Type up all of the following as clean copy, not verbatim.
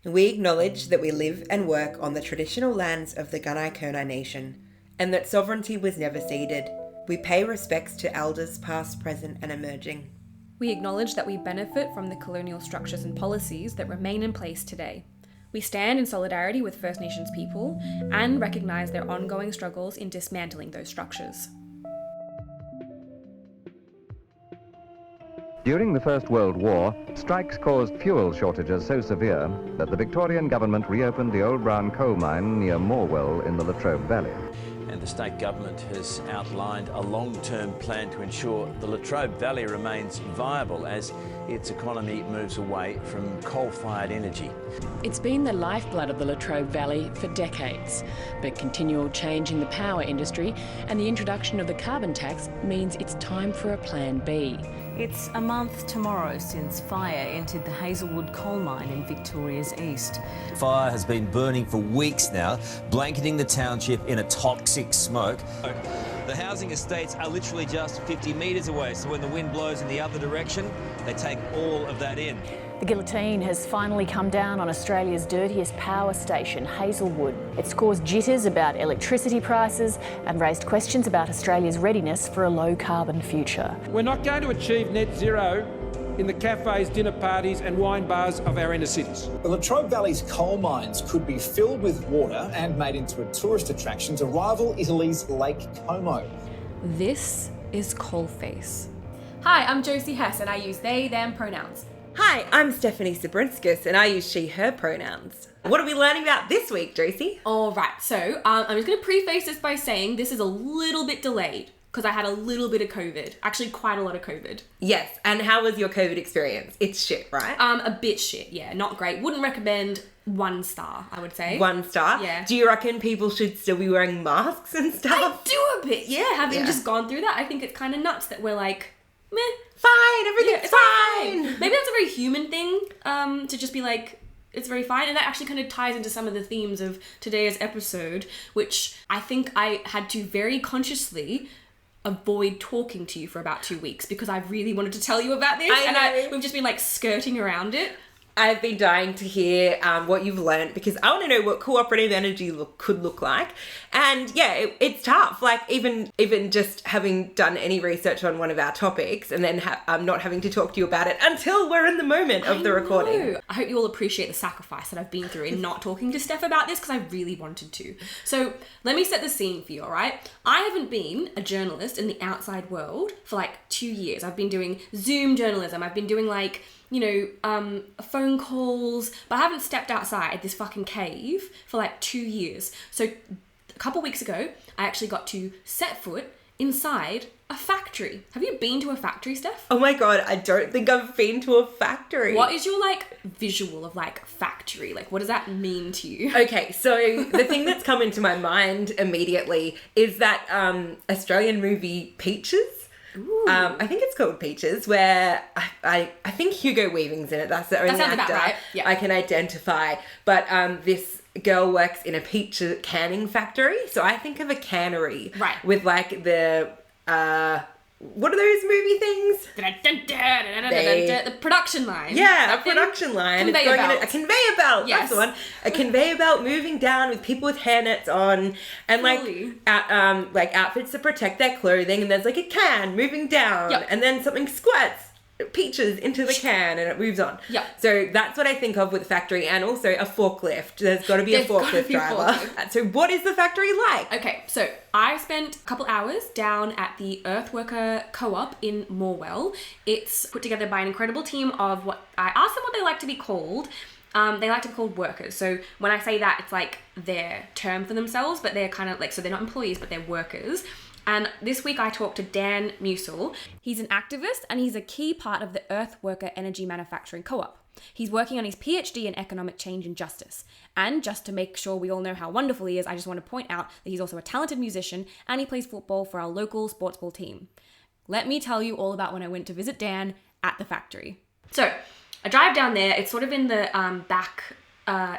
We acknowledge that we live and work on the traditional lands of the Gunai-Kurnai Nation, and that sovereignty was never ceded. We pay respects to elders past, present and emerging. We acknowledge that we benefit from the colonial structures and policies that remain in place today. We stand in solidarity with First Nations people and recognise their ongoing struggles in dismantling those structures. During the First World War, strikes caused fuel shortages so severe that the Victorian government reopened the old brown coal mine near Morwell in the Latrobe Valley. And the state government has outlined a long-term plan to ensure the Latrobe Valley remains viable as its economy moves away from coal-fired energy. It's been the lifeblood of the Latrobe Valley for decades, but continual change in the power industry and the introduction of the carbon tax means it's time for a plan B. It's a month tomorrow since fire entered the Hazelwood coal mine in Victoria's east. Fire has been burning for weeks now, blanketing the township in a toxic smoke. The housing estates are literally just 50 metres away, so when the wind blows in the other direction, they take all of that in. The guillotine has finally come down on Australia's dirtiest power station, Hazelwood. It's caused jitters about electricity prices and raised questions about Australia's readiness for a low-carbon future. We're not going to achieve net zero in the cafes, dinner parties and wine bars of our inner cities. The Latrobe Valley's coal mines could be filled with water and made into a tourist attraction to rival Italy's Lake Como. This is Coalface. Hi, I'm Josie Hess and I use they, them pronouns. Hi, I'm Stephanie Sabrinskas and I use she, her pronouns. What are we learning about this week, Josie? All right, so I'm just going to preface this by saying this is a little bit delayed because I had a little bit of COVID. Actually, quite a lot of COVID. Yes, and how was your COVID experience? It's shit, right? A bit shit, yeah, not great. Wouldn't recommend 1 star, I would say. 1 star? Yeah. Do you reckon people should still be wearing masks and stuff? I do a bit, yeah. Having just gone through that, I think it's kind of nuts that we're like, meh. Fine, everything's fine. Maybe that's a very human thing, to just be like, it's very fine. And that actually kind of ties into some of the themes of today's episode, which I think I had to very consciously avoid talking to you for about 2 weeks because I really wanted to tell you about this. We've just been like skirting around it. I've been dying to hear what you've learned because I want to know what cooperative energy could look like. And yeah, it's tough. Like even just having done any research on one of our topics and then not having to talk to you about it until we're in the moment of the recording. I hope you all appreciate the sacrifice that I've been through in not talking to Steph about this because I really wanted to. So let me set the scene for you, all right? I haven't been a journalist in the outside world for like 2 years. I've been doing Zoom journalism. I've been doing like, phone calls, but I haven't stepped outside this fucking cave for like 2 years. So a couple weeks ago, I actually got to set foot inside a factory. Have you been to a factory, Steph? Oh my God, I don't think I've been to a factory. What is your like visual of like factory? Like what does that mean to you? Okay, so the thing that's come into my mind immediately is that Australian movie Peaches. I think it's called Peaches, where I think Hugo Weaving's in it. That's the only actor right. I can identify. But this girl works in a peach canning factory, so I think of a cannery, right? With like the what are those movie things? The production line. Yeah, a production line. Conveyor it's going belt. in a conveyor belt. Yes. That's the one. A conveyor belt moving down with people with hairnets on and like outfits to protect their clothing. And there's like a can moving down, and then something squirts peaches into the can and it moves on. Yeah. So that's what I think of with the factory, and also a forklift. There's got to be a forklift driver. So what is the factory like? Okay, so I spent a couple hours down at the Earthworker Co-op in Morwell. It's put together by an incredible team of what I asked them what they like to be called. They like to be called workers. So when I say that, it's like their term for themselves, but they're kind of like, so they're not employees, but they're workers. And this week I talked to Dan Musil. He's an activist and he's a key part of the Earthworker Energy Manufacturing Co-op. He's working on his PhD in economic change and justice. And just to make sure we all know how wonderful he is, I just want to point out that he's also a talented musician and he plays football for our local sports ball team. Let me tell you all about when I went to visit Dan at the factory. So I drive down there. It's sort of in the back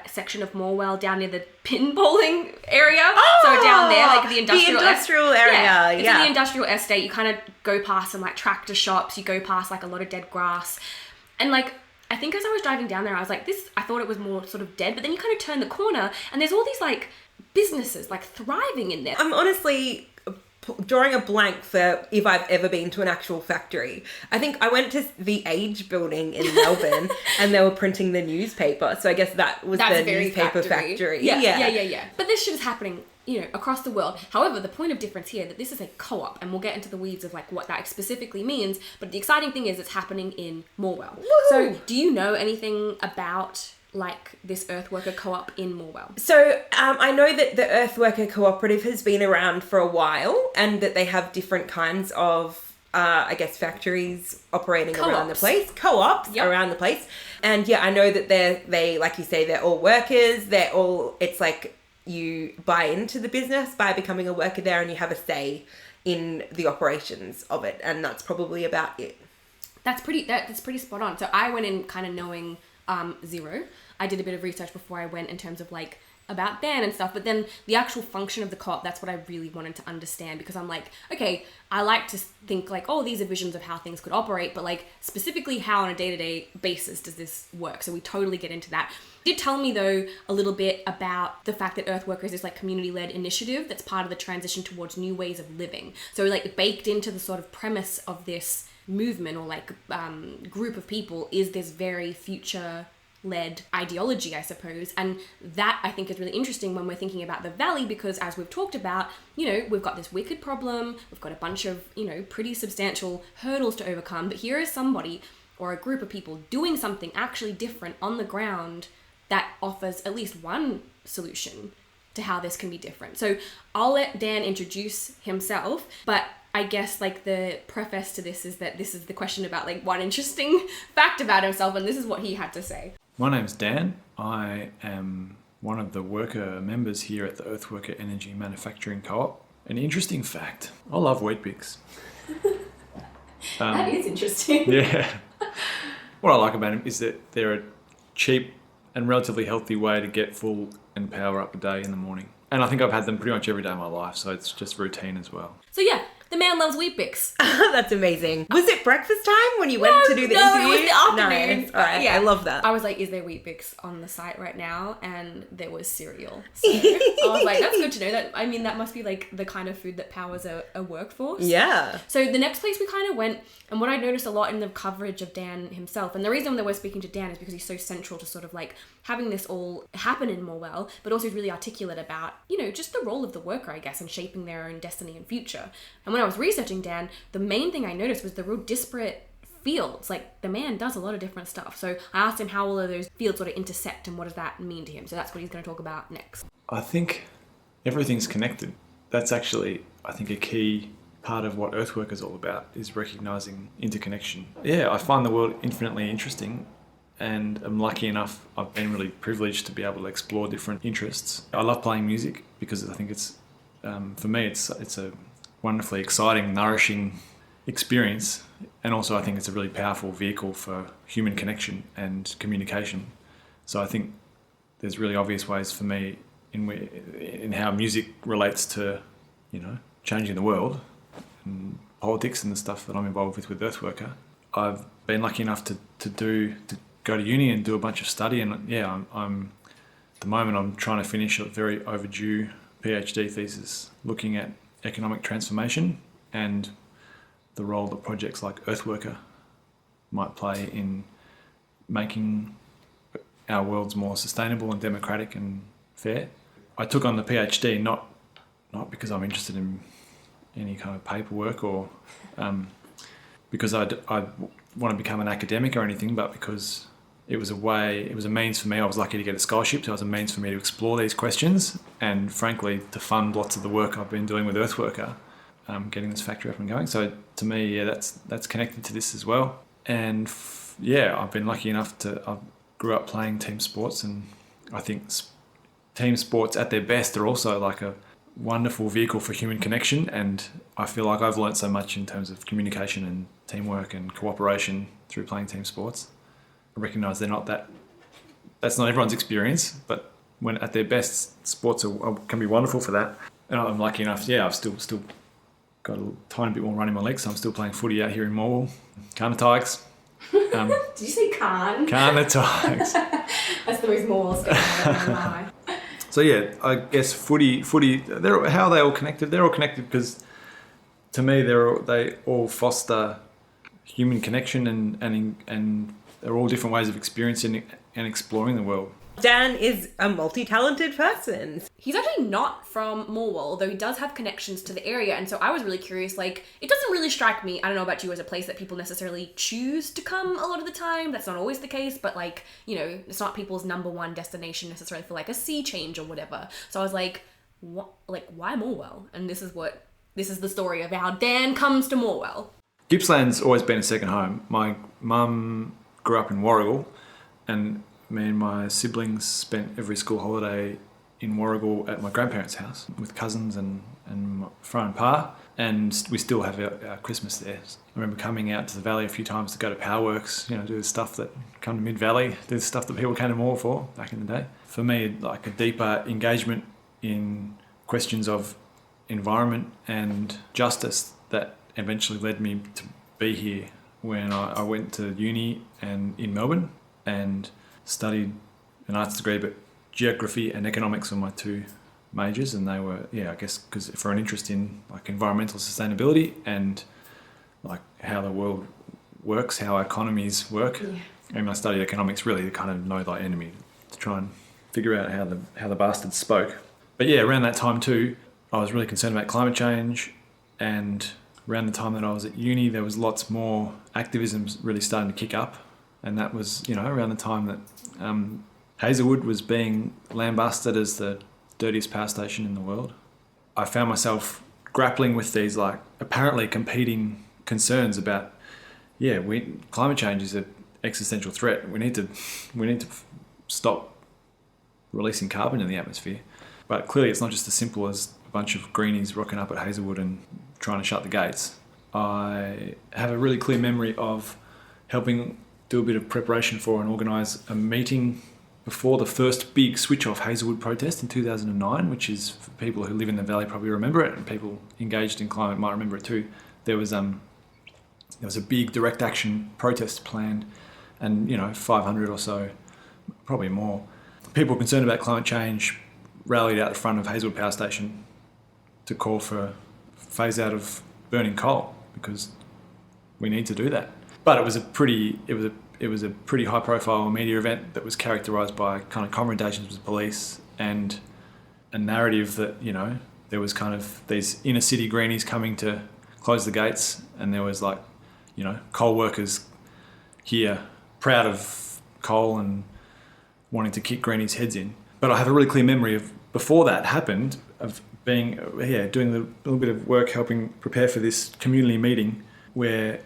section of Morwell, down near the pinballing area. Oh, so down there, like the industrial area. Yeah, it's in the industrial estate. You kind of go past some like tractor shops. You go past like a lot of dead grass. And like, I think as I was driving down there, I was like, I thought it was more sort of dead, but then you kind of turn the corner and there's all these like businesses like thriving in there. I'm honestly drawing a blank for if I've ever been to an actual factory. I think I went to the Age building in Melbourne and they were printing the newspaper. So I guess that's the newspaper factory. Yeah. But this shit is happening, across the world. However, the point of difference here that this is a co-op, and we'll get into the weeds of like what that specifically means. But the exciting thing is it's happening in Morwell. Woo! So do you know anything about like this Earthworker co-op in Morwell? So I know that the Earthworker cooperative has been around for a while and that they have different kinds of factories operating around the place, co-ops around the place. And I know that they like you say, they're all workers. It's like you buy into the business by becoming a worker there and you have a say in the operations of it. And that's probably about it. That's pretty spot on. So I went in kind of knowing zero. I did a bit of research before I went in terms of like about Dan and stuff, but then the actual function of the co-op, that's what I really wanted to understand, because I'm like, okay, I like to think like, oh, these are visions of how things could operate, but like specifically how on a day-to-day basis does this work? So we totally get into that. Did tell me though a little bit about the fact that Earthworkers is this like community-led initiative that's part of the transition towards new ways of living. So like baked into the sort of premise of this movement or like group of people is this very future-led ideology, I suppose. And that I think is really interesting when we're thinking about the Valley, because as we've talked about, we've got this wicked problem, we've got a bunch of, pretty substantial hurdles to overcome, but here is somebody or a group of people doing something actually different on the ground that offers at least one solution to how this can be different. So I'll let Dan introduce himself, but I guess like the preface to this is that this is the question about like one interesting fact about himself, and this is what he had to say. My name's Dan. I am one of the worker members here at the Earthworker Energy Manufacturing Co-op. An interesting fact, I love Weet-Bix. That is interesting. Yeah. What I like about them is that they're a cheap and relatively healthy way to get full and power up a day in the morning. And I think I've had them pretty much every day of my life, so it's just routine as well. So yeah, the man loves Weet-Bix. That's amazing. Was it breakfast time when you went to do the interview? No, it was the afternoon. No. All right, yeah. I love that. I was like, is there Weet-Bix on the site right now? And there was cereal. So I was like, that's good to know. That must be like the kind of food that powers a workforce. Yeah. So the next place we kind of went, and what I noticed a lot in the coverage of Dan himself, and the reason that we're speaking to Dan is because he's so central to sort of like having this all happen in Morwell, but also he's really articulate about, just the role of the worker, I guess, and shaping their own destiny and future. And when I was researching Dan, the main thing I noticed was the real disparate fields. Like, the man does a lot of different stuff. So I asked him how all of those fields sort of intersect and what does that mean to him. So that's what he's going to talk about next. I think everything's connected. That's actually, I think, a key part of what Earthwork is all about, is recognising interconnection. Yeah, I find the world infinitely interesting, and I'm lucky enough, I've been really privileged to be able to explore different interests. I love playing music because I think it's, for me, it's a wonderfully exciting, nourishing experience, and also I think it's a really powerful vehicle for human connection and communication. So I think there's really obvious ways for me in how music relates to, changing the world and politics and the stuff that I'm involved with Earthworker. I've been lucky enough to go to uni and do a bunch of study, and I'm at the moment I'm trying to finish a very overdue PhD thesis looking at economic transformation and the role that projects like Earthworker might play in making our worlds more sustainable and democratic and fair. I took on the PhD not because I'm interested in any kind of paperwork or because I want to become an academic or anything, but because it was a means for me. I was lucky to get a scholarship, so it was a means for me to explore these questions and, frankly, to fund lots of the work I've been doing with Earthworker, getting this factory up and going. So to me, that's connected to this as well. And I've been lucky enough I grew up playing team sports, and I think team sports at their best are also like a wonderful vehicle for human connection, and I feel like I've learned so much in terms of communication and teamwork and cooperation through playing team sports. I recognise that's not everyone's experience, but when at their best, sports can be wonderful for that. And I'm lucky enough, I've still got a tiny bit more run in my legs, so I'm still playing footy out here in Morwell, Carter Tigers. Did you say Khan? Khan the Tigers. That's the most Morwell statement I've ever heard. So yeah, I guess footy. How are they all connected? They're all connected because, to me, they all foster human connection and they're all different ways of experiencing and exploring the world. Dan is a multi-talented person. He's actually not from Morwell, though he does have connections to the area. And so I was really curious, like, it doesn't really strike me, I don't know about you, as a place that people necessarily choose to come a lot of the time. That's not always the case, but like, you know, it's not people's number one destination necessarily for like a sea change or whatever. So I was like, why Morwell? And this is the story of how Dan comes to Morwell. Gippsland's always been a second home. My mum grew up in Warragul, and me and my siblings spent every school holiday in Warragul at my grandparents' house with cousins and my fro and pa, and we still have our Christmas there. I remember coming out to the valley a few times to go to Power Works, you know, do the stuff that come to Mid-Valley, do the stuff that people came to Moore for back in the day. For me, like a deeper engagement in questions of environment and justice that eventually led me to be here when I went to uni and in Melbourne and studied an arts degree, but geography and economics were my two majors, and they were, I guess, because for an interest in like environmental sustainability and like how the world works, how economies work. Yeah. And when I studied economics, really to kind of know thy enemy, to try and figure out how the bastards spoke. But yeah, around that time too, I was really concerned about climate change, and around the time that I was at uni, there was lots more activism really starting to kick up. And that was, around the time that Hazelwood was being lambasted as the dirtiest power station in the world. I found myself grappling with these like apparently competing concerns about, climate change is an existential threat. We need to stop releasing carbon in the atmosphere. But clearly it's not just as simple as a bunch of greenies rocking up at Hazelwood and trying to shut the gates. I have a really clear memory of helping do a bit of preparation for and organise a meeting before the first big switch-off Hazelwood protest in 2009, which is, for people who live in the valley probably remember it, and people engaged in climate might remember it too. There was a big direct action protest planned, and 500 or so, probably more, people concerned about climate change rallied out the front of Hazelwood Power Station to call for phase out of burning coal, because we need to do that. But it was a pretty high profile media event that was characterised by kind of confrontations with police and a narrative that, there was kind of these inner city greenies coming to close the gates, and there was like, coal workers here proud of coal and wanting to kick greenies' heads in. But I have a really clear memory of before that happened of doing a little bit of work helping prepare for this community meeting where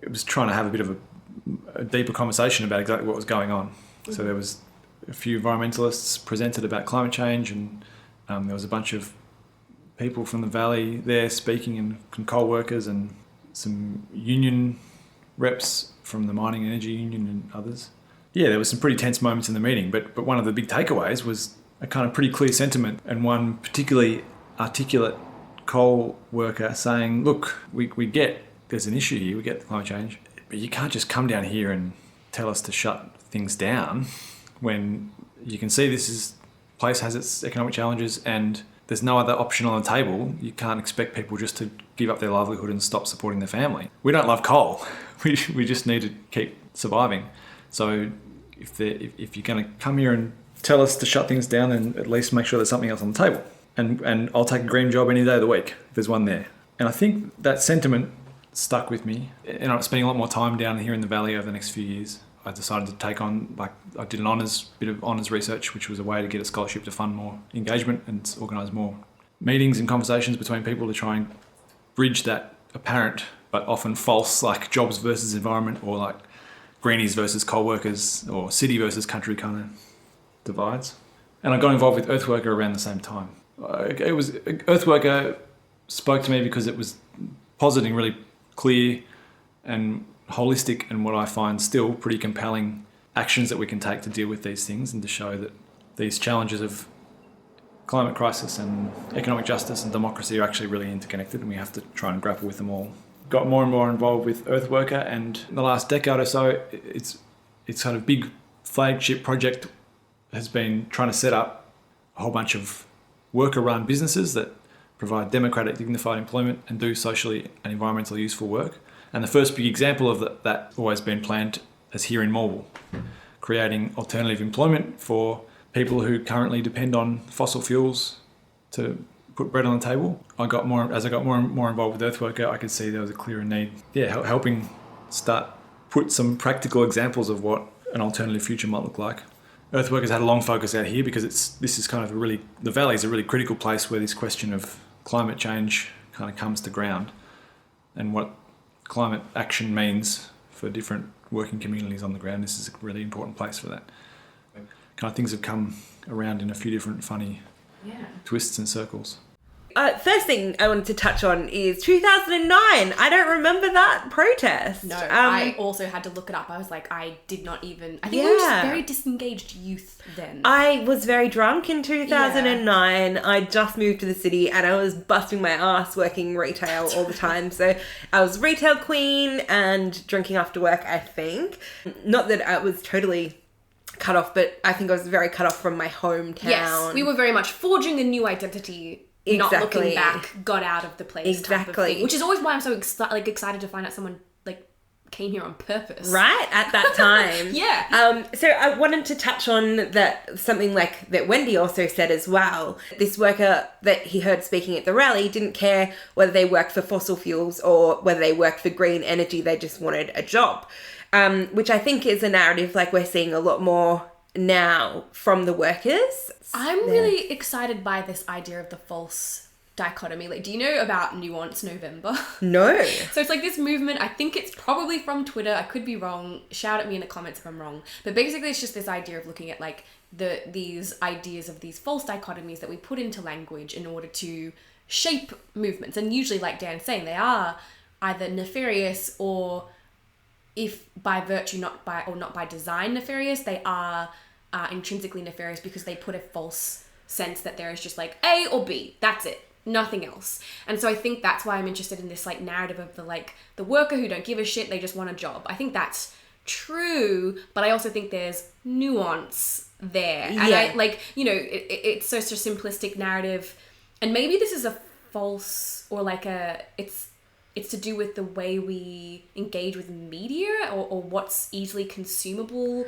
it was trying to have a bit of a deeper conversation about exactly what was going on. Mm-hmm. So there was a few environmentalists presented about climate change, and there was a bunch of people from the valley there speaking, and some coal workers and some union reps from the mining energy union and others. Yeah, there was some pretty tense moments in the meeting, but one of the big takeaways was a kind of pretty clear sentiment, and one particularly articulate coal worker saying, look, we get there's an issue here, we get climate change, but you can't just come down here and tell us to shut things down when you can see this place has its economic challenges and there's no other option on the table. You can't expect people just to give up their livelihood and stop supporting their family. We don't love coal. We just need to keep surviving. So if you're going to come here and tell us to shut things down, then at least make sure there's something else on the table. And I'll take a green job any day of the week if there's one there. And I think that sentiment stuck with me. And I'm spending a lot more time down here in the valley over the next few years. I decided to take on, I did an bit of honours research, which was a way to get a scholarship to fund more engagement and organise more meetings and conversations between people to try and bridge that apparent but often false, like jobs versus environment, or like greenies versus coal workers, or city versus country kind of divides. And I got involved with Earthworker around the same time. Earthworker spoke to me because it was positing really clear and holistic, and what I find still pretty compelling actions that we can take to deal with these things and to show that these challenges of climate crisis and economic justice and democracy are actually really interconnected, and we have to try and grapple with them all got more and more involved with Earthworker, and in the last decade or so, its kind of big flagship project has been trying to set up a whole bunch of worker-run businesses that provide democratic, dignified employment and do socially and environmentally useful work. And the first big example of that always been planned as here in Morwell, creating alternative employment for people who currently depend on fossil fuels to put bread on the table. As I got more and more involved with Earthworker, I could see there was a clearer need. Yeah, helping put some practical examples of what an alternative future might look like. Earthworker's had a long focus out here because this is kind of the valley is a really critical place where this question of climate change kind of comes to ground, and what climate action means for different working communities on the ground. This is a really important place for that. Kind of things have come around in a few different funny twists and circles. First thing I wanted to touch on is 2009. I don't remember that protest. No, I also had to look it up. I was like, I think we were just very disengaged youth then. I was very drunk in 2009. Yeah. I just moved to the city and I was busting my ass working retail all the time. So I was retail queen and drinking after work, I think. Not that I was totally cut off, but I think I was very cut off from my hometown. Yes, we were very much forging a new identity. Exactly. Not looking back, got out of the place. Exactly. Type of thing, which is always why I'm so excited to find out someone came here on purpose. Right, at that time. Yeah. So I wanted to touch on that, something like that Wendy also said as well. This worker that he heard speaking at the rally didn't care whether they worked for fossil fuels or whether they worked for green energy, they just wanted a job. Which I think is a narrative we're seeing a lot more now from the workers. I'm really excited by this idea of the false dichotomy. Do you know about Nuance November? No. So it's this movement. I think it's probably from Twitter. I could be wrong. Shout at me in the comments if I'm wrong. But basically it's just this idea of looking at these ideas of these false dichotomies that we put into language in order to shape movements. And usually, like Dan's saying, they are either nefarious or, if by virtue not by design nefarious, they are intrinsically nefarious because they put a false sense that there is just A or B. That's it. Nothing else. And so I think that's why I'm interested in this narrative of the worker who don't give a shit, they just want a job. I think that's true, but I also think there's nuance there. And it's such a simplistic narrative. And maybe this is a false or it's to do with the way we engage with media or what's easily consumable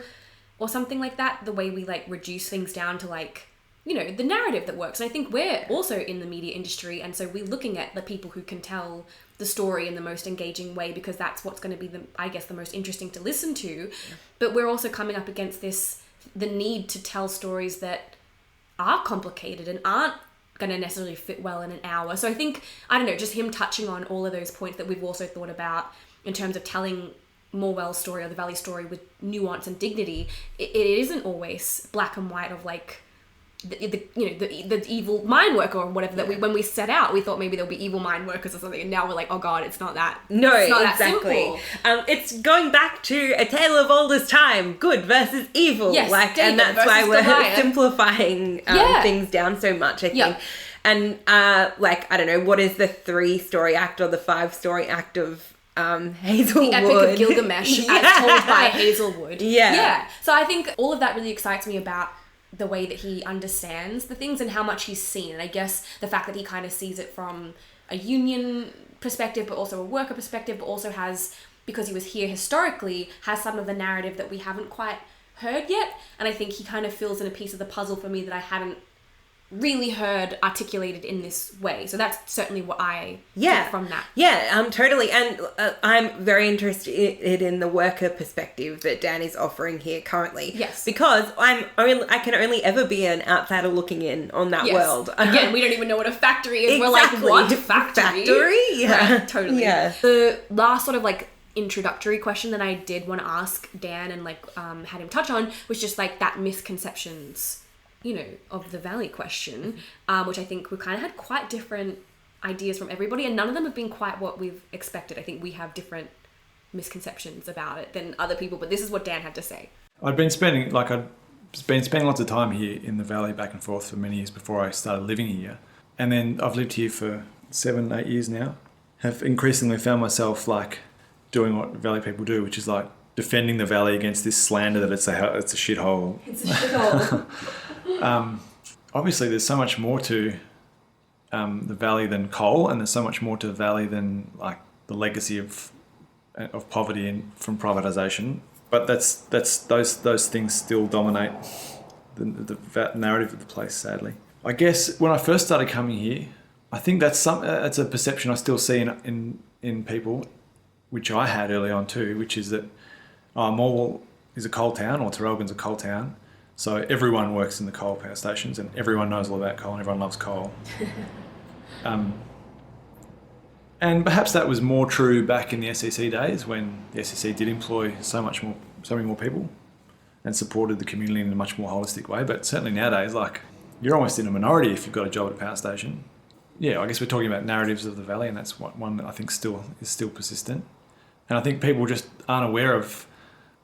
or something like that. The way we reduce things down to the narrative that works. And I think we're also in the media industry. And so we're looking at the people who can tell the story in the most engaging way because that's what's going to be the most interesting to listen to. Yeah. But we're also coming up against the need to tell stories that are complicated and aren't going to necessarily fit well in an hour. So I think, just him touching on all of those points that we've also thought about in terms of telling Morwell's story or the Valley story with nuance and dignity. It isn't always black and white of the evil mine worker or whatever that when we set out, we thought maybe there'll be evil mine workers or something, and now we're like, oh god, it's not that. No, it's not exactly. That it's going back to a tale of oldest time, good versus evil. Yes, and that's why we're simplifying things down so much, I think. Yeah. And I don't know, what is the 3-story act or the 5-story act of Hazelwood? The Epic of Gilgamesh as told by Hazelwood. Yeah. So I think all of that really excites me about the way that he understands the things and how much he's seen. And I guess the fact that he kind of sees it from a union perspective, but also a worker perspective, but also has, because he was here historically, has some of the narrative that we haven't quite heard yet. And I think he kind of fills in a piece of the puzzle for me that I hadn't really heard articulated in this way. So that's certainly what I get from that. Yeah, totally. And I'm very interested in the worker perspective that Dan is offering here currently. Yes. Because I can only ever be an outsider looking in on that world. Again, we don't even know what a factory is. Exactly. We're like, what? Factory? Yeah. Right, totally. Yeah. The last sort of introductory question that I did want to ask Dan and had him touch on was just that misconceptions of the Valley question, which I think we kind of had quite different ideas from everybody, and none of them have been quite what we've expected. I think we have different misconceptions about it than other people, but this is what Dan had to say. I'd been spending lots of time here in the Valley, back and forth, for many years before I started living here. And then I've lived here for 7-8 years now. have increasingly found myself like doing what Valley people do, which is like defending the Valley against this slander that it's a shithole. It's a shithole. Obviously, there's so much more to the Valley than coal, and there's so much more to the Valley than like the legacy of poverty and from privatisation. But those things still dominate the narrative of the place, sadly. I guess when I first started coming here, I think that's a perception I still see in people, which I had early on too, which is that Morwell is a coal town, or Tarrelgan's a coal town, so everyone works in the coal power stations and everyone knows all about coal and everyone loves coal. And perhaps that was more true back in the SEC days, when the SEC did employ so many more people and supported the community in a much more holistic way. But certainly nowadays, like, you're almost in a minority if you've got a job at a power station. Yeah, I guess we're talking about narratives of the Valley, and that's one that I think is still persistent. And I think people just aren't aware of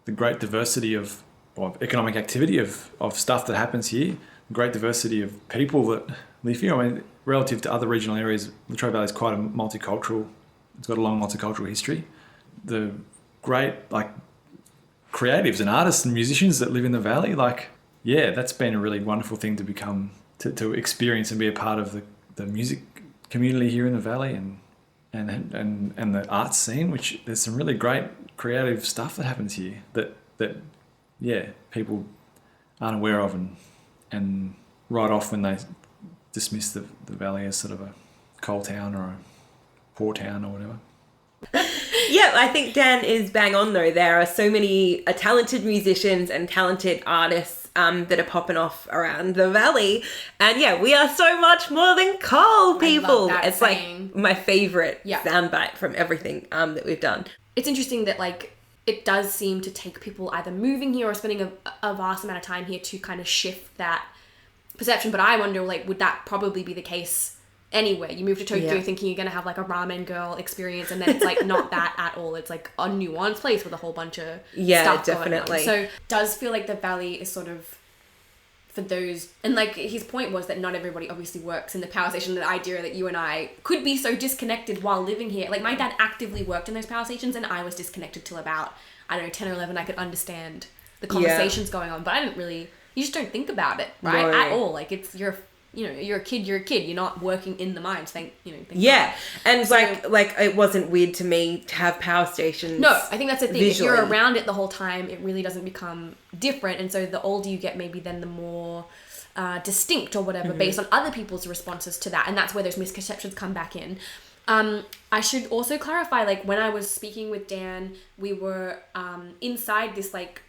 the great diversity of economic activity, of stuff that happens here, the great diversity of people that live here. I mean, relative to other regional areas, Latrobe Valley is quite it's got a long multicultural history. The great, like, creatives and artists and musicians that live in the Valley, like, yeah, that's been a really wonderful thing to experience and be a part of the music community here in the Valley and the arts scene, which there's some really great creative stuff that happens here that people aren't aware of and write off when they dismiss the Valley as sort of a coal town or a poor town or whatever. Yeah, I think Dan is bang on though. There are so many talented musicians and talented artists that are popping off around the Valley. And yeah, we are so much more than coal people. I love that it's saying. Like my favourite soundbite from everything that we've done. It's interesting that, like, it does seem to take people either moving here or spending a vast amount of time here to kind of shift that perception. But I wonder, like, would that probably be the case anywhere? You move to Tokyo thinking you're going to have like a ramen girl experience, and then it's like not that at all. It's like a nuanced place with a whole bunch of stuff definitely. going on. So does feel like the Valley is sort of for those, and like his point was that not everybody obviously works in the power station. The idea that you and I could be so disconnected while living here. Like, my dad actively worked in those power stations, and I was disconnected till about, I don't know, 10 or 11. I could understand the conversations going on, but I didn't really, you just don't think about it, right? No. At all. Like, it's you're a kid. You're not working in the mines. Thank yeah. God. And so, like it wasn't weird to me to have power stations. No, I think that's the thing. Visually. If you're around it the whole time, it really doesn't become different. And so the older you get, maybe then the more distinct or whatever, based on other people's responses to that. And that's where those misconceptions come back in. I should also clarify, like, when I was speaking with Dan, we were inside this like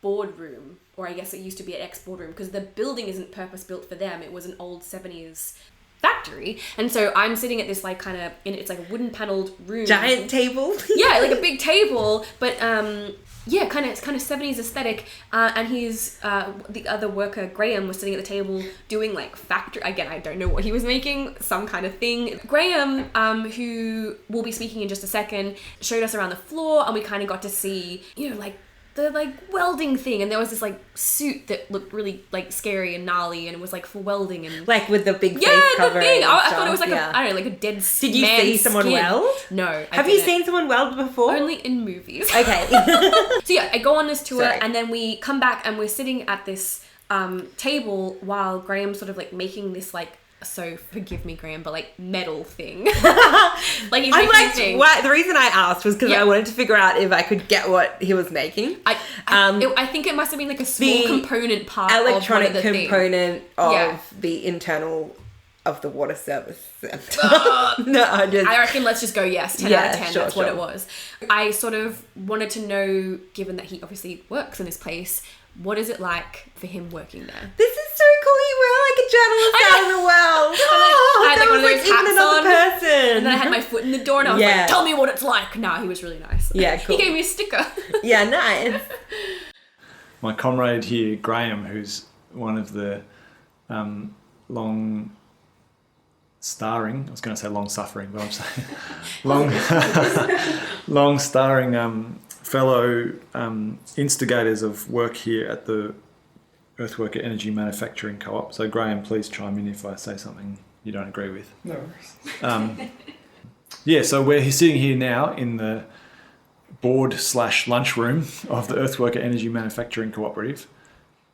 boardroom, or I guess it used to be an ex-boardroom, because the building isn't purpose-built for them. It was an old 70s factory. And so I'm sitting at this like kind of, it's like a wooden panelled room. Giant table. Yeah, like a big table, but yeah, kind of 70s aesthetic. And he's the other worker, Graham, was sitting at the table doing like factory. Again, I don't know what he was making, some kind of thing. Graham, who will be speaking in just a second, showed us around the floor, and we kind of got to see, like the like welding thing, and there was this like suit that looked really like scary and gnarly, and it was like for welding, and like with the big face cover. The thing. I thought it was like I don't know, like a dead. Did you see someone weld? No. Have you seen someone weld before? Only in movies. Okay. So yeah, I go on this tour, and then we come back, and we're sitting at this table while Graham's sort of like making this like. So forgive me, Graham, but like metal thing. Like he's making the reason I asked was because I wanted to figure out if I could get what he was making. I think it must have been like a small component part, electronic of one of the component of the internal of the water service center. No, I reckon let's just go yes, 10 out of 10. That's what it was. I sort of wanted to know, given that he obviously works in this place, what is it like for him working there? This is so cool. You were like a journalist out in the world. I had like one of those hats another on, person. and then I had my foot in the door, and I was like, "Tell me what it's like." Nah, he was really nice. Yeah, cool. He gave me a sticker. Yeah, nice. My comrade here, Graham, who's one of the long starring, I was going to say long suffering, but I'm saying long starring fellow instigators of work here at the Earthworker Energy Manufacturing Co-op. So Graham, please chime in if I say something you don't agree with. No worries. Yeah, so we're sitting here now in the board/lunchroom of the Earthworker Energy Manufacturing Cooperative.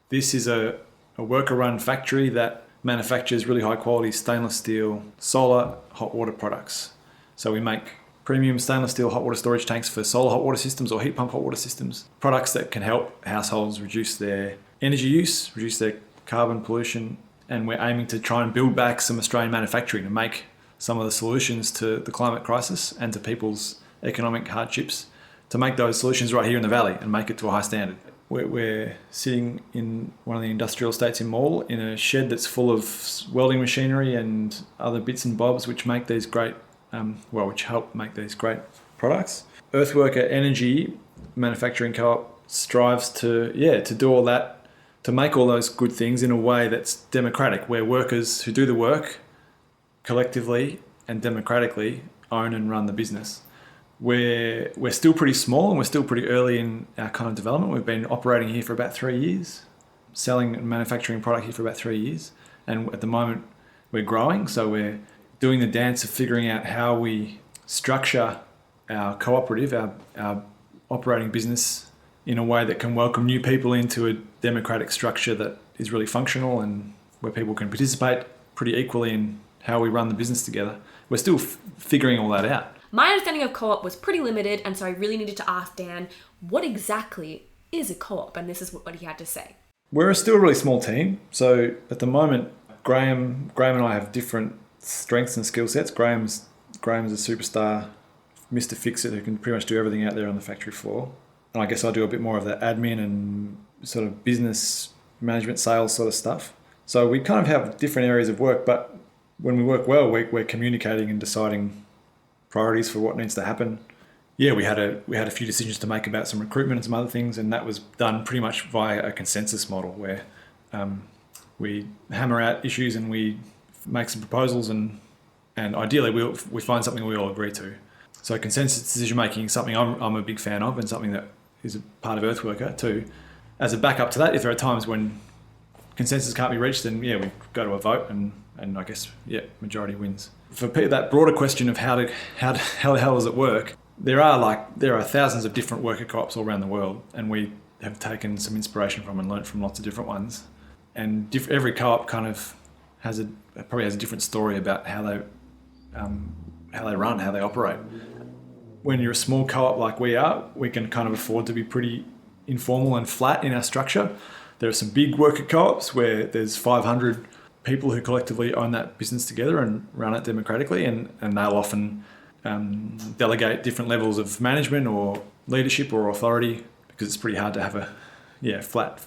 This is a worker-run factory that manufactures really high-quality stainless steel solar hot water products. So we make premium stainless steel hot water storage tanks for solar hot water systems or heat pump hot water systems, products that can help households reduce their energy use, reduce their carbon pollution, and we're aiming to try and build back some Australian manufacturing to make some of the solutions to the climate crisis and to people's economic hardships, to make those solutions right here in the valley and make it to a high standard. We're sitting in one of the industrial estates in Maule in a shed that's full of welding machinery and other bits and bobs which make these great, which help make these great products. Earthworker Energy Manufacturing Co-op strives to do all that, to make all those good things in a way that's democratic, where workers who do the work collectively and democratically own and run the business. We're still pretty small and we're still pretty early in our kind of development. We've been operating here for about 3 years, selling and manufacturing product here for about 3 years. And at the moment we're growing. So we're doing the dance of figuring out how we structure our cooperative, our operating business in a way that can welcome new people into a democratic structure that is really functional and where people can participate pretty equally in how we run the business together. We're still figuring all that out. My understanding of co-op was pretty limited, and so I really needed to ask Dan, what exactly is a co-op? And this is what he had to say. We're still a really small team. So at the moment, Graham and I have different strengths and skill sets. Graham's a superstar, Mr. Fix-It, who can pretty much do everything out there on the factory floor. And I guess I do a bit more of the admin and sort of business management, sales sort of stuff. So we kind of have different areas of work, but when we work well, we're communicating and deciding priorities for what needs to happen. Yeah, we had a few decisions to make about some recruitment and some other things, and that was done pretty much via a consensus model where we hammer out issues and we make some proposals and ideally we find something we all agree to. So consensus decision making is something I'm a big fan of and something that is a part of Earthworker too. As a backup to that, if there are times when consensus can't be reached, then we go to a vote and I guess majority wins. For that broader question of how the hell does it work, there are thousands of different worker co-ops all around the world, and we have taken some inspiration from and learnt from lots of different ones. And every co-op kind of probably has a different story about how they run, how they operate. When you're a small co-op like we are, we can kind of afford to be pretty informal and flat in our structure. There are some big worker co-ops where there's 500 people who collectively own that business together and run it democratically, and they'll often delegate different levels of management or leadership or authority because it's pretty hard to have a flat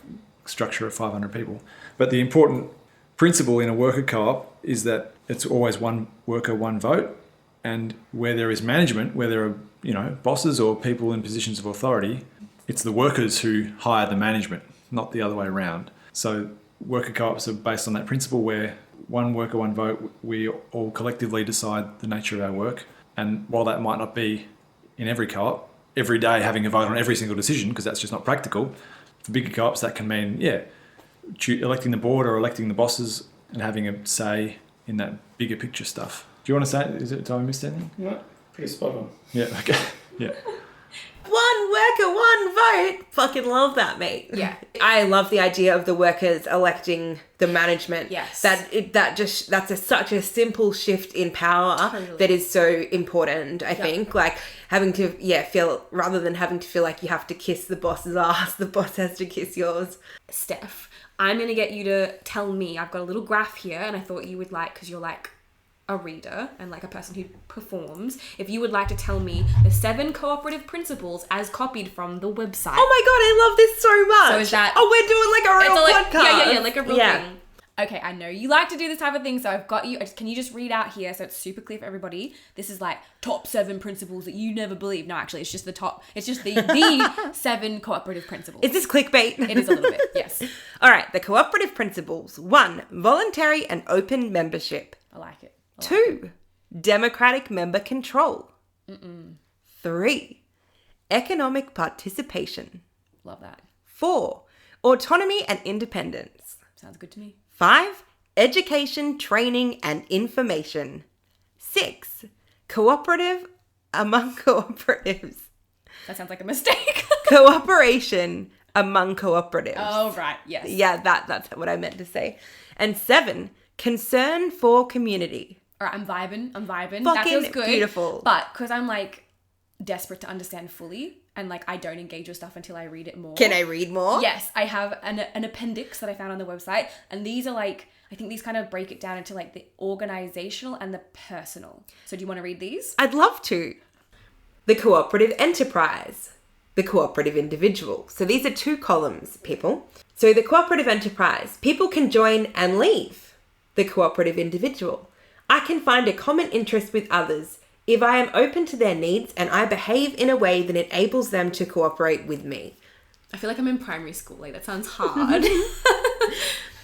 structure of 500 people. But the important principle in a worker co-op is that it's always one worker, one vote, and where there is management, where there are bosses or people in positions of authority, it's the workers who hire the management, not the other way around. So worker co-ops are based on that principle where one worker, one vote, we all collectively decide the nature of our work. And while that might not be in every co-op, every day having a vote on every single decision, because that's just not practical, for bigger co-ops that can mean, electing the board or electing the bosses and having a say in that bigger picture stuff. Do you want to say, did I miss anything? No, pretty spot on. Yeah, okay, yeah. One worker, one vote. Fucking love that, mate. Yeah. I love the idea of the workers electing the management. Yes. That's such a simple shift in power that is so important, I think. Like having to, feel, rather than having to feel like you have to kiss the boss's ass, the boss has to kiss yours. Steph, I'm going to get you to tell me, I've got a little graph here and I thought you would because you're a reader and a person who performs, if you would like to tell me the 7 cooperative principles as copied from the website. Oh my god, I love this so much. So is that... Oh, we're doing a real podcast. Yeah, like a real thing. Okay, I know you like to do this type of thing, so I've got you. Can you just read out here so it's super clear for everybody? This is top 7 principles that you never believe. No, actually, it's just the 7 cooperative principles. Is this clickbait? It is a little bit, yes. All right, the cooperative principles. 1, voluntary and open membership. I like it. 2, democratic member control. 3, economic participation. Love that. 4, autonomy and independence. Sounds good to me. 5, education, training and information. 6, cooperative among cooperatives. That sounds like a mistake. Cooperation among cooperatives. Oh, right. Yes. Yeah, that's what I meant to say. And 7, concern for community. All right, I'm vibing. Fucking that feels good. Beautiful. But because I'm like desperate to understand fully and like I don't engage with stuff until I read it more. Can I read more? Yes, I have an appendix that I found on the website, and these are like, I think these kind of break it down into like the organizational and the personal. So do you want to read these? I'd love to. The cooperative enterprise. The cooperative individual. So these are 2 columns, people. So the cooperative enterprise, people can join and leave. The cooperative individual, I can find a common interest with others if I am open to their needs and I behave in a way that enables them to cooperate with me. I feel like I'm in primary school. Like, that sounds hard.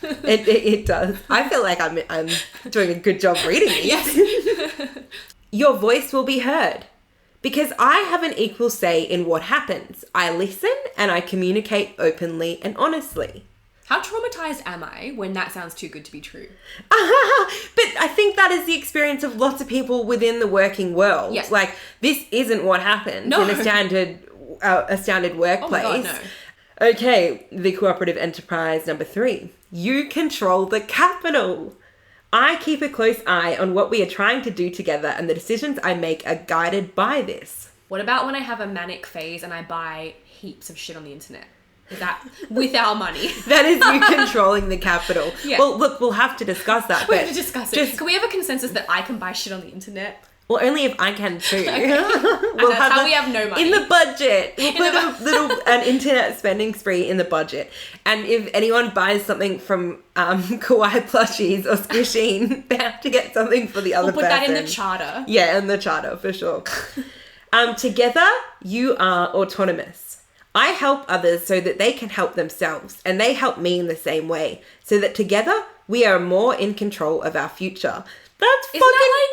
It does. I feel like I'm doing a good job reading these. Yes. Your voice will be heard. Because I have an equal say in what happens. I listen and I communicate openly and honestly. How traumatized am I when that sounds too good to be true? But I think that is the experience of lots of people within the working world. Yes. Like, this isn't what happens in a standard workplace. Oh my God, no. Okay, the cooperative enterprise number 3. You control the capital. I keep a close eye on what we are trying to do together, and the decisions I make are guided by this. What about when I have a manic phase and I buy heaps of shit on the internet? Is that with our money? That is you controlling the capital. Yeah. Well, look, we'll have to discuss that. We have to discuss it. Can we have a consensus that I can buy shit on the internet? Well, only if I can too. Okay. We'll that's how we have no money. In the budget. We'll put an internet spending spree in the budget. And if anyone buys something from Kawaii Plushies or Squisheen, they have to get something for the other person. We'll put that in the charter. Yeah, in the charter, for sure. Together, you are autonomous. I help others so that they can help themselves, and they help me in the same way, so that together we are more in control of our future. That's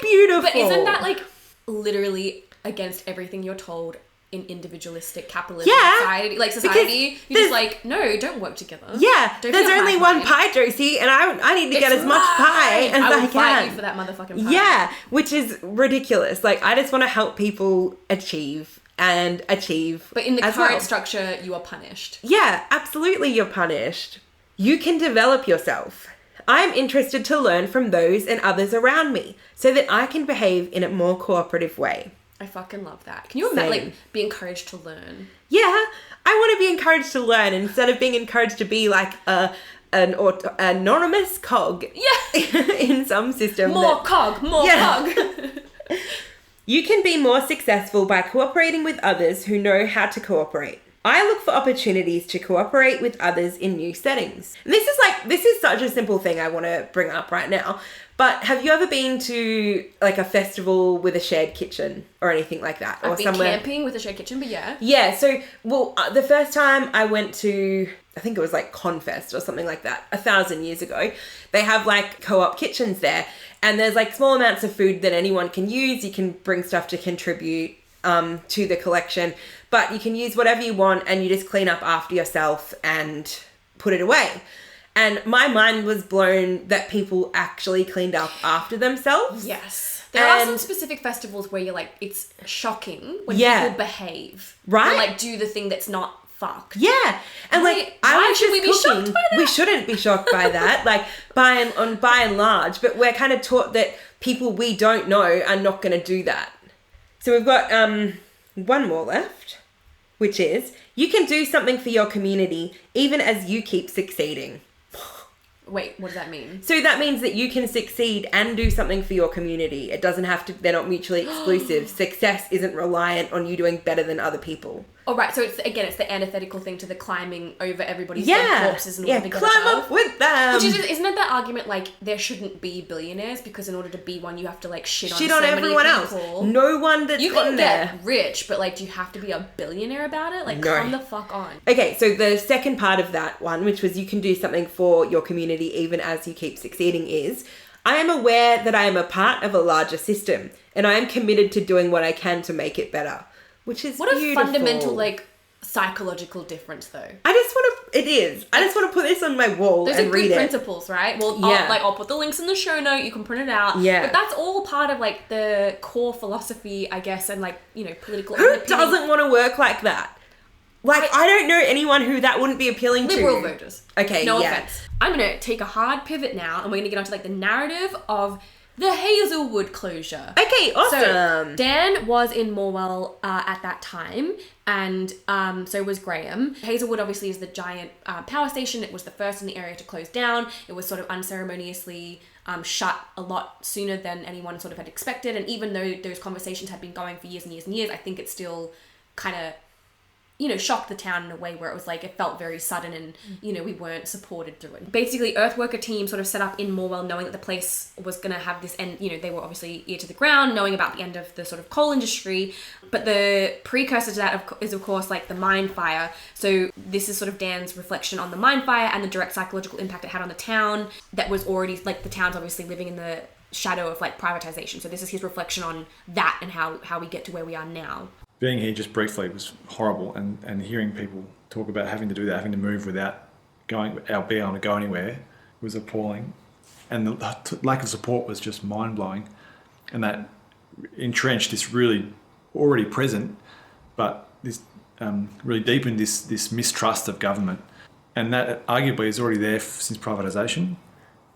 beautiful. But isn't that like literally against everything you're told in individualistic capitalism society? Like society, you're just like, no, don't work together. Yeah, there's only one pie, Josie, and I need to get as much pie as I will can. Fight you for that motherfucking pie. Yeah, which is ridiculous. Like, I just want to help people achieve. But in the current structure, you are punished. Yeah, absolutely, you're punished. You can develop yourself. I am interested to learn from those and others around me so that I can behave in a more cooperative way. I fucking love that. Can you imagine, like, be encouraged to learn? Yeah, I want to be encouraged to learn instead of being encouraged to be like an anonymous cog. Yeah. In some system. More cog. You can be more successful by cooperating with others who know how to cooperate. I look for opportunities to cooperate with others in new settings. And this is such a simple thing I want to bring up right now. But have you ever been to like a festival with a shared kitchen or anything like that? I've been camping with a shared kitchen, but yeah. Yeah, so, the first time I went to, I think it was like Confest or something like that, 1,000 years ago, they have like co-op kitchens there. And there's like small amounts of food that anyone can use. You can bring stuff to contribute to the collection, but you can use whatever you want and you just clean up after yourself and put it away. And my mind was blown that people actually cleaned up after themselves. Yes. There are some specific festivals where you're like, it's shocking when people behave. Right. Or like do the thing that's not fucked. Yeah. And why should we be shocked by that? We shouldn't be shocked by that, like by and large, but we're kind of taught that people we don't know are not going to do that. So we've got one more left, which is, you can do something for your community even as you keep succeeding. Wait, what does that mean? So that means that you can succeed and do something for your community. It doesn't have to, they're not mutually exclusive. Success isn't reliant on you doing better than other people. Oh, right. So it's the antithetical thing to the climbing over everybody's dead corpses in order to get climb up with them. Which isn't it that argument like there shouldn't be billionaires because in order to be one you have to like shit on so everyone many people. Else. No one that's you gotten there. You can get rich, but like do you have to be a billionaire about it? Like come the fuck on. Okay, so the second part of that one, which was you can do something for your community even as you keep succeeding, is I am aware that I am a part of a larger system and I am committed to doing what I can to make it better. Which is what beautiful. A fundamental like psychological difference though. I just want to It is. I just want to put this on my wall Those and are read good it. principles, right? Well, I'll put the links in the show note. You can print it out. Yeah. But that's all part of like the core philosophy, I guess, and like, you know, political. Who doesn't want to work like that? Like, I don't know anyone who that wouldn't be appealing to. Liberal voters. Okay, no yeah. offense. I'm going to take a hard pivot now, and we're going to get onto like the narrative of the Hazelwood closure. Okay, awesome. So, Dan was in Morwell at that time, and so was Graham. Hazelwood obviously is the giant power station. It was the first in the area to close down. It was sort of unceremoniously shut a lot sooner than anyone sort of had expected. And even though those conversations had been going for years and years and years, I think it still kind of, you know, shocked the town in a way where it was like, it felt very sudden and, you know, we weren't supported through it. Basically, earthworker team sort of set up in Morwell knowing that the place was going to have this end, you know, they were obviously ear to the ground, knowing about the end of the sort of coal industry. But the precursor to that is, of course, like the mine fire. So this is sort of Dan's reflection on the mine fire and the direct psychological impact it had on the town that was already, like, the town's obviously living in the shadow of, like, privatization. So this is his reflection on that and how we get to where we are now. Being here just briefly was horrible, and hearing people talk about having to do that, having to move without being able to go anywhere, was appalling. And the lack of support was just mind-blowing. And that entrenched this really already present, but this really deepened this mistrust of government. And that arguably is already there since privatisation,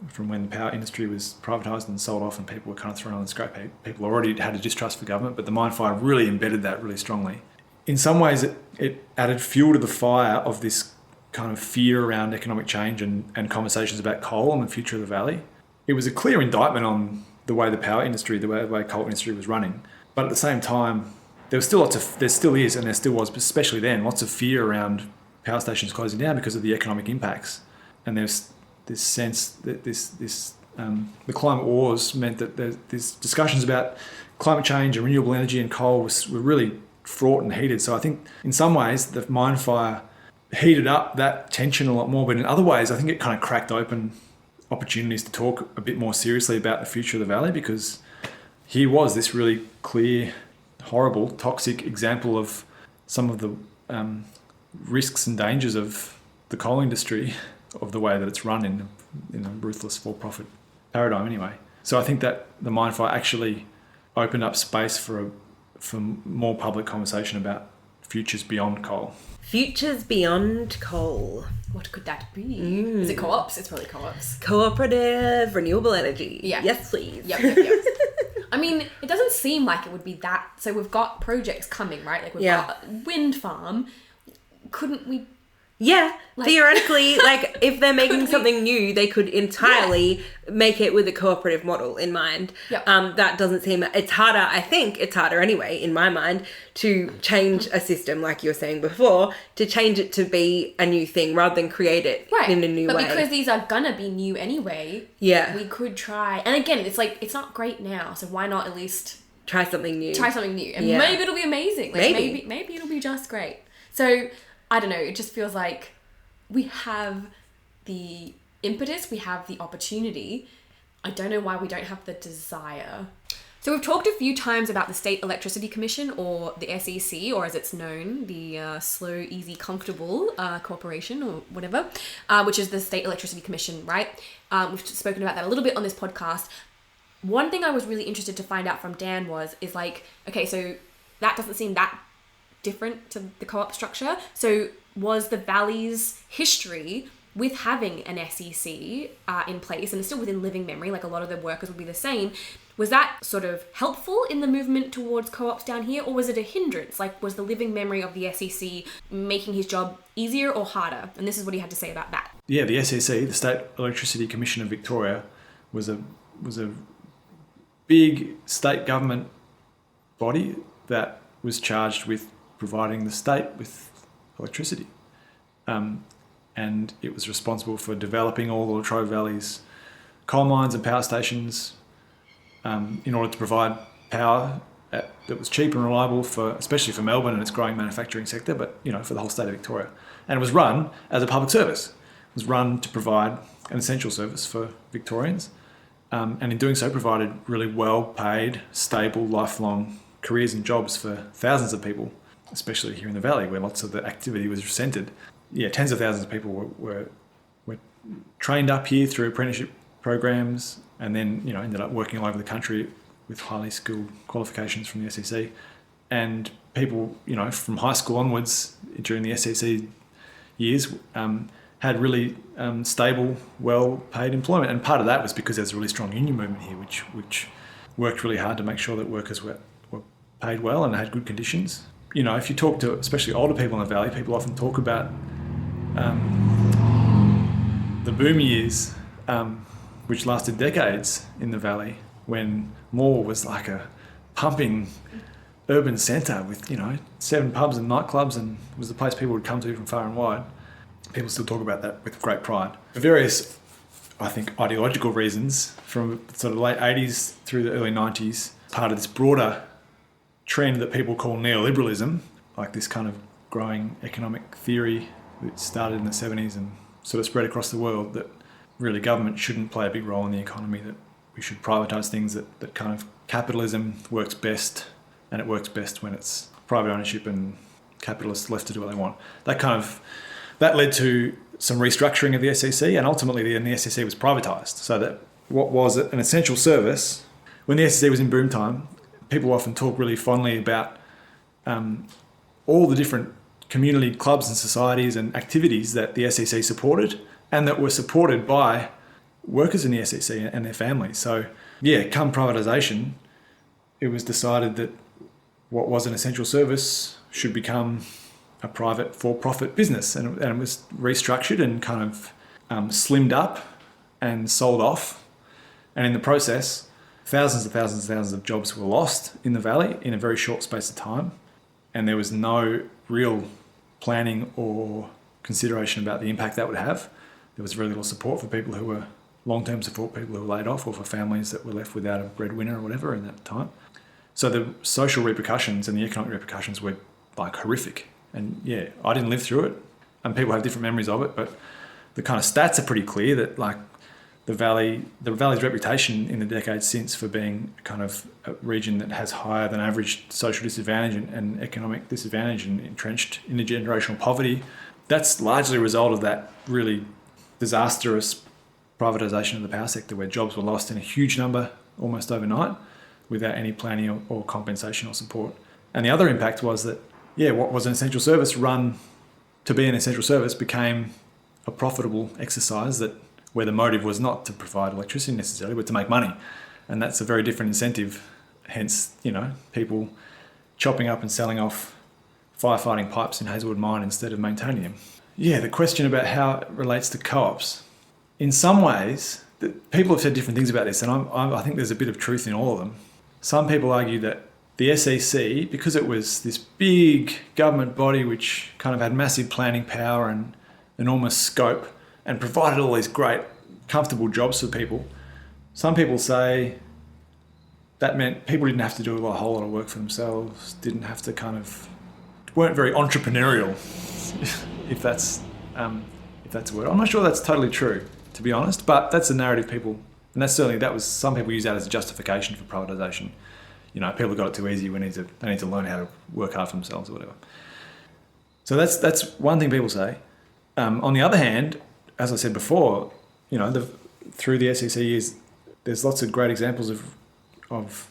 from when the power industry was privatised and sold off and people were kind of thrown on the scrap heap. People already had a distrust for government, but the mine fire really embedded that really strongly. In some ways, it added fuel to the fire of this kind of fear around economic change and conversations about coal and the future of the valley. It was a clear indictment on the way the power industry, the way coal industry was running. But at the same time, there still is, and there still was, especially then, lots of fear around power stations closing down because of the economic impacts. And there's this sense that the climate wars meant that there's discussions about climate change and renewable energy and coal were really fraught and heated. So I think in some ways the mine fire heated up that tension a lot more, but in other ways I think it kind of cracked open opportunities to talk a bit more seriously about the future of the valley, because here was this really clear, horrible, toxic example of some of the risks and dangers of the coal industry, of the way that it's run in a ruthless for-profit paradigm anyway. So I think that the mine fire actually opened up space for more public conversation about futures beyond coal. Futures beyond coal. What could that be? Is it co-ops? It's probably co-ops. Cooperative renewable energy. Yeah. Yes, please. Yep. I mean, it doesn't seem like it would be that. So we've got projects coming, right? Like we've got a wind farm. Couldn't we? Yeah, theoretically, like if they're making something new, they could entirely make it with a cooperative model in mind. Yep. That doesn't seem, it's harder, I think it's harder anyway, in my mind, to change a system, like you were saying before, to change it to be a new thing rather than create it in a new way. But because these are gonna be new anyway, we could try. And again, it's like, it's not great now, so why not at least try something new? And maybe it'll be amazing. Like maybe it'll be just great. So I don't know, it just feels like we have the impetus, we have the opportunity. I don't know why we don't have the desire. So we've talked a few times about the State Electricity Commission, or the SEC, or as it's known, the Slow, Easy, Comfortable Corporation, or whatever, which is the State Electricity Commission, right? We've spoken about that a little bit on this podcast. One thing I was really interested to find out from Dan is like, okay, so that doesn't seem that different to the co-op structure. So was the Valley's history with having an SEC in place, and it's still within living memory, like a lot of the workers would be the same, was that sort of helpful in the movement towards co-ops down here, or was it a hindrance? Like, was the living memory of the SEC making his job easier or harder? And this is what he had to say about that. Yeah, the SEC, the State Electricity Commission of Victoria, was a big state government body that was charged with providing the state with electricity. And it was responsible for developing all the Latrobe Valley's coal mines and power stations in order to provide power that was cheap and reliable, especially for Melbourne and its growing manufacturing sector, but for the whole state of Victoria. And it was run as a public service. It was run to provide an essential service for Victorians, and in doing so provided really well-paid, stable, lifelong careers and jobs for thousands of people, especially here in the Valley, where lots of the activity was centred. tens of thousands of people were trained up here through apprenticeship programs, and then ended up working all over the country with highly skilled qualifications from the SEC. And people, from high school onwards during the SEC years, had really stable, well-paid employment. And part of that was because there's a really strong union movement here, which worked really hard to make sure that workers were paid well and had good conditions. If you talk to especially older people in the Valley, people often talk about the boom years, which lasted decades in the Valley, when Moore was like a pumping urban centre with 7 pubs and nightclubs, and was the place people would come to from far and wide. People still talk about that with great pride. For various, I think, ideological reasons, from sort of late 80s through the early 90s, part of this broader trend that people call neoliberalism, like this kind of growing economic theory that started in the 70s and sort of spread across the world, that really government shouldn't play a big role in the economy, that we should privatise things, that kind of capitalism works best, and it works best when it's private ownership and capitalists left to do what they want. That led to some restructuring of the SEC, and ultimately the SEC was privatised. So that what was an essential service, when the SEC was in boom time, people often talk really fondly about all the different community clubs and societies and activities that the SEC supported, and that were supported by workers in the SEC and their families. So come privatisation, it was decided that what was an essential service should become a private for-profit business, and it was restructured and kind of slimmed up and sold off. And in the process, thousands and thousands and thousands of jobs were lost in the Valley in a very short space of time, and there was no real planning or consideration about the impact that would have. There was very little support for people who were long-term support, people who were laid off, or for families that were left without a breadwinner or whatever in that time. So the social repercussions and the economic repercussions were like horrific. And I didn't live through it, and people have different memories of it, but the kind of stats are pretty clear that like the Valley's reputation in the decades since for being kind of a region that has higher than average social disadvantage and economic disadvantage and entrenched intergenerational poverty, that's largely a result of that really disastrous privatisation of the power sector, where jobs were lost in a huge number almost overnight without any planning or compensation or support. And the other impact was that what was an essential service run to be an essential service became a profitable exercise where the motive was not to provide electricity necessarily, but to make money. And that's a very different incentive. Hence, people chopping up and selling off firefighting pipes in Hazelwood Mine instead of maintaining them. The question about how it relates to co-ops. In some ways, people have said different things about this, and I think there's a bit of truth in all of them. Some people argue that the SEC, because it was this big government body which kind of had massive planning power and enormous scope and provided all these great, comfortable jobs for people, some people say that meant people didn't have to do a whole lot of work for themselves, didn't have to weren't very entrepreneurial, if that's a word. I'm not sure that's totally true, to be honest, but that's the narrative people, and some people use that as a justification for privatisation. People got it too easy. They need to learn how to work hard for themselves or whatever. So that's one thing people say. On the other hand, as I said before, through the SEC years, there's lots of great examples of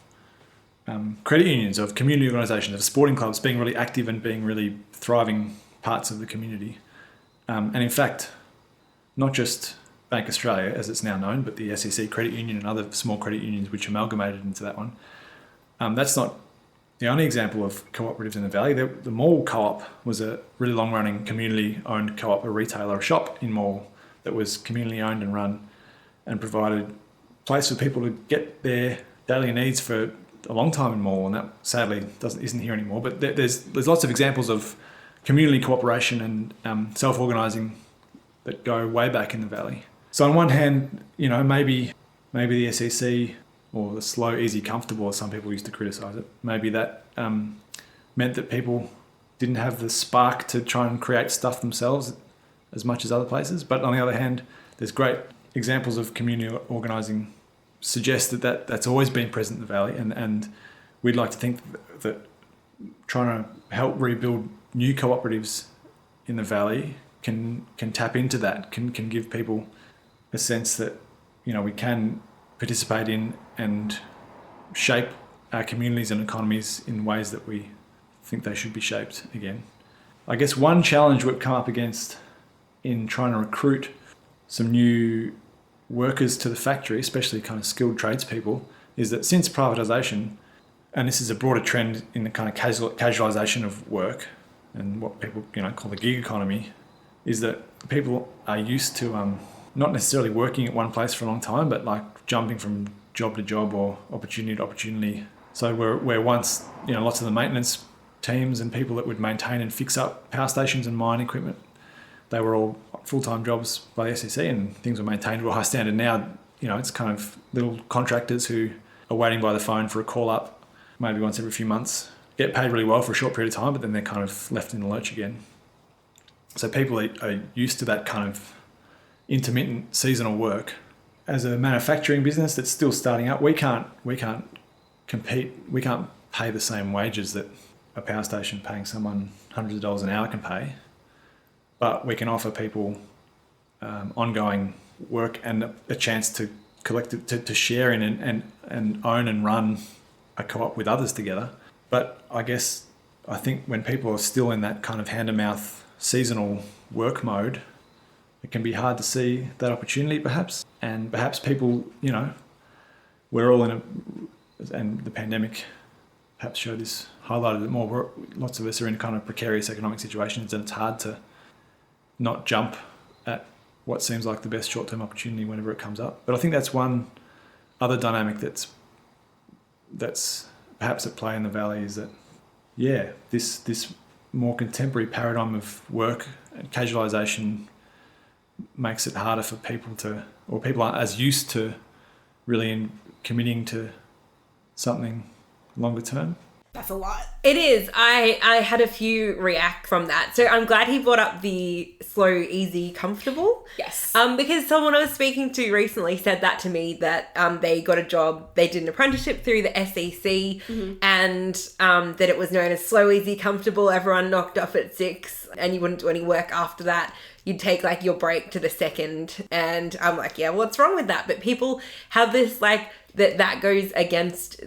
credit unions, of community organisations, of sporting clubs being really active and being really thriving parts of the community. And in fact, not just Bank Australia, as it's now known, but the SEC Credit Union and other small credit unions which amalgamated into that one. That's not the only example of cooperatives in the Valley. The Mall Co-op was a really long-running community-owned co-op, a retailer, a shop in Mall that was community-owned and run and provided a place for people to get their daily needs for a long time in Mall, and that sadly isn't here anymore. But there's lots of examples of community cooperation and self-organising that go way back in the Valley. So on one hand, maybe the SEC, or the slow, easy, comfortable, as some people used to criticise it, maybe that meant that people didn't have the spark to try and create stuff themselves as much as other places. But on the other hand, there's great examples of community organising suggest that's always been present in the Valley, and we'd like to think that trying to help rebuild new cooperatives in the Valley can tap into that, can give people a sense that, you know, we can participate in and shape our communities and economies in ways that we think they should be shaped again. I guess one challenge we've come up against in trying to recruit some new workers to the factory, especially kind of skilled tradespeople, is that since privatisation, and this is a broader trend in the kind of casualisation of work and what people, you know, call the gig economy, is that people are used to not necessarily working at one place for a long time, but like jumping from job to job or opportunity to opportunity. So where once, you know, lots of the maintenance teams and people that would maintain and fix up power stations and mine equipment, they were all full-time jobs by the SEC and things were maintained to a high standard. Now, you know, it's kind of little contractors who are waiting by the phone for a call up maybe once every few months, get paid really well for a short period of time, but then they're kind of left in the lurch again. So people are used to that kind of intermittent seasonal work. As a manufacturing business that's still starting up, we can't compete, we can't pay the same wages that a power station paying someone hundreds of dollars an hour can pay, but we can offer people ongoing work and a chance to collect it, to share in and own and run a co-op with others together. But I think when people are still in that kind of hand-to-mouth seasonal work mode, it can be hard to see that opportunity perhaps. And perhaps people, you know, we're all and the pandemic perhaps showed this, highlighted it more. Lots of us are in kind of precarious economic situations, and it's hard to not jump at what seems like the best short-term opportunity whenever it comes up. But I think that's one other dynamic that's perhaps at play in the Valley, is that, yeah, this more contemporary paradigm of work and casualisation makes it harder for people people aren't as used to really committing to something longer term. That's a lot. It is. I had a few react from that. So I'm glad he brought up the slow, easy, comfortable. Yes. Because someone I was speaking to recently said that to me, that they got a job, they did an apprenticeship through the SEC, and that it was known as slow, easy, comfortable. Everyone knocked off at 6 and you wouldn't do any work after that. You'd take like your break to the second. And I'm like, yeah, what's wrong with that? But people have this like, that goes against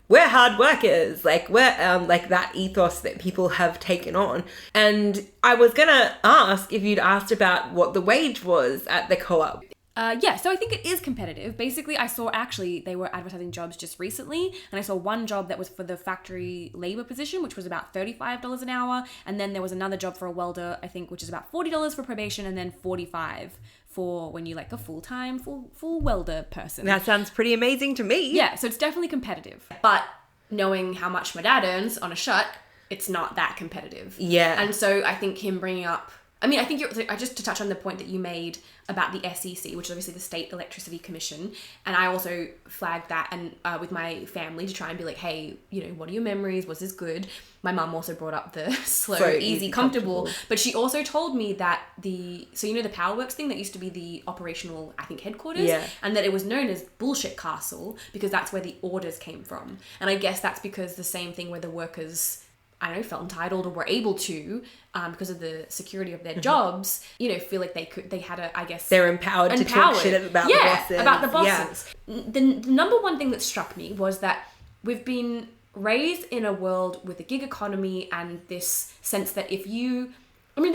we're hard workers, like we're like that ethos that people have taken on. And I was gonna ask if you'd asked about what the wage was at the co-op. Yeah, so I think it is competitive. Basically, I saw they were advertising jobs just recently, and I saw one job that was for the factory labour position, which was about $35 an hour, and then there was another job for a welder, I think, which is about $40 for probation, and then $45 for when you're like a full-time, full welder person. That sounds pretty amazing to me. Yeah, so it's definitely competitive. But knowing how much my dad earns on a shut, it's not that competitive. Yeah. And so I think him bringing up, I mean, I think just to touch on the point that you made about the SEC, which is obviously the State Electricity Commission, and I also flagged that and with my family to try and be like, hey, you know, what are your memories? Was this good? My mum also brought up the slow, easy, comfortable, but she also told me that the Power Works thing that used to be the operational, I think, headquarters, and that it was known as Bullshit Castle because that's where the orders came from. And I guess that's because the same thing where the workers, I don't know, felt entitled or were able to, because of the security of their jobs, you know, feel like they had a, I guess... They're empowered to talk shit about the bosses. Yeah, about the bosses. Yeah. The number one thing that struck me was that we've been raised in a world with a gig economy and this sense that the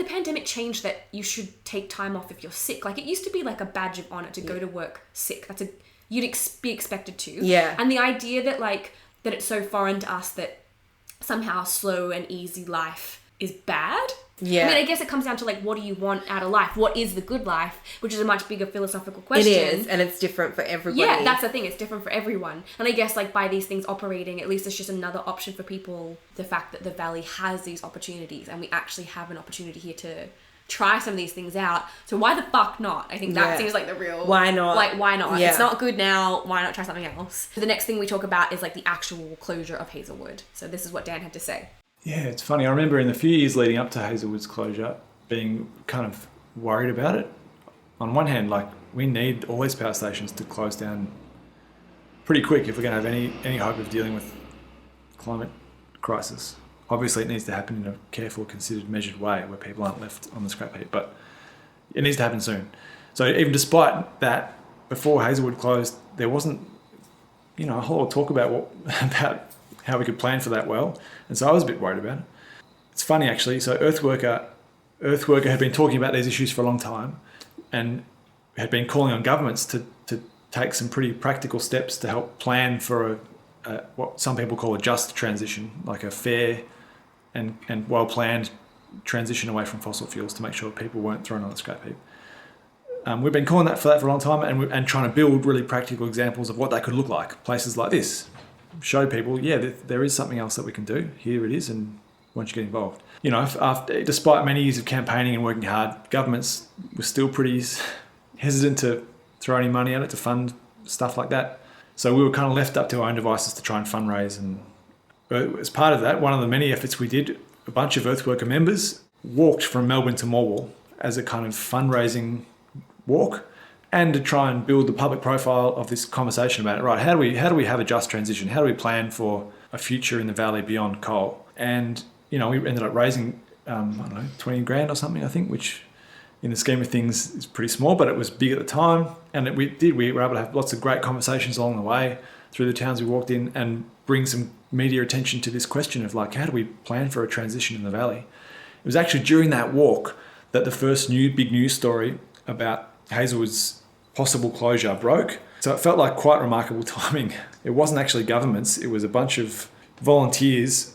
pandemic changed that you should take time off if you're sick. Like, it used to be like a badge of honor to go to work sick. You'd be expected to. Yeah. And the idea that, like, that it's so foreign to us that somehow slow and easy life is bad. Yeah. I mean, I guess it comes down to, like, what do you want out of life? What is the good life? Which is a much bigger philosophical question. It is, and it's different for everybody. Yeah, that's the thing. It's different for everyone. And I guess, like, by these things operating, at least it's just another option for people, the fact that the Valley has these opportunities and we actually have an opportunity here to try some of these things out. So why the fuck not? I think that seems like the real... Why not? Like, why not? Yeah. It's not good now. Why not try something else? So the next thing we talk about is, like, the actual closure of Hazelwood. So this is what Dan had to say. Yeah, it's funny. I remember in the few years leading up to Hazelwood's closure being kind of worried about it. On one hand, like, we need all these power stations to close down pretty quick if we're going to have any hope of dealing with climate crisis. Obviously, it needs to happen in a careful, considered, measured way where people aren't left on the scrap heap, but it needs to happen soon. So even despite that, before Hazelwood closed, there wasn't, a whole lot of talk about how we could plan for that well, and so I was a bit worried about it. It's funny actually. So Earthworker had been talking about these issues for a long time, and had been calling on governments to take some pretty practical steps to help plan for what some people call a just transition, like a fair and well-planned transition away from fossil fuels to make sure people weren't thrown on the scrap heap. We've been calling for that for a long time, and trying to build really practical examples of what that could look like. Places like this show people, there is something else that we can do. Here it is, and once you get involved. Despite many years of campaigning and working hard, governments were still pretty hesitant to throw any money at it to fund stuff like that. So we were kind of left up to our own devices to try and fundraise. And as part of that, one of the many efforts we did, a bunch of Earthworker members walked from Melbourne to Morwell as a kind of fundraising walk, and to try and build the public profile of this conversation about it. Right, how do we have a just transition? How do we plan for a future in the valley beyond coal? And we ended up raising 20 grand or something, I think, which in the scheme of things is pretty small, but it was big at the time. And we were able to have lots of great conversations along the way through the towns we walked in, and bring some media attention to this question of how do we plan for a transition in the valley? It was actually during that walk that the first big news story about Hazelwood's possible closure broke. So it felt like quite remarkable timing. It wasn't actually governments, it was a bunch of volunteers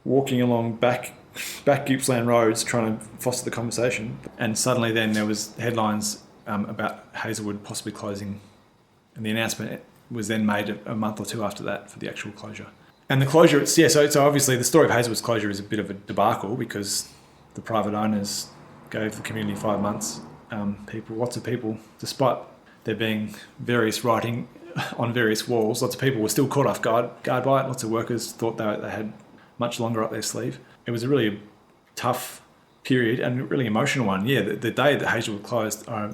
walking along back Gippsland roads trying to foster the conversation. And suddenly then there was headlines about Hazelwood possibly closing, and the announcement was then made a month or two after that for the actual closure. And the closure, so obviously the story of Hazelwood's closure is a bit of a debacle, because the private owners gave the community 5 months. Lots of people, despite there being various writing on various walls, lots of people were still caught off guard by it. Lots of workers thought they had much longer up their sleeve. It was a really tough period and a really emotional one. Yeah, the day that Hazelwood closed, I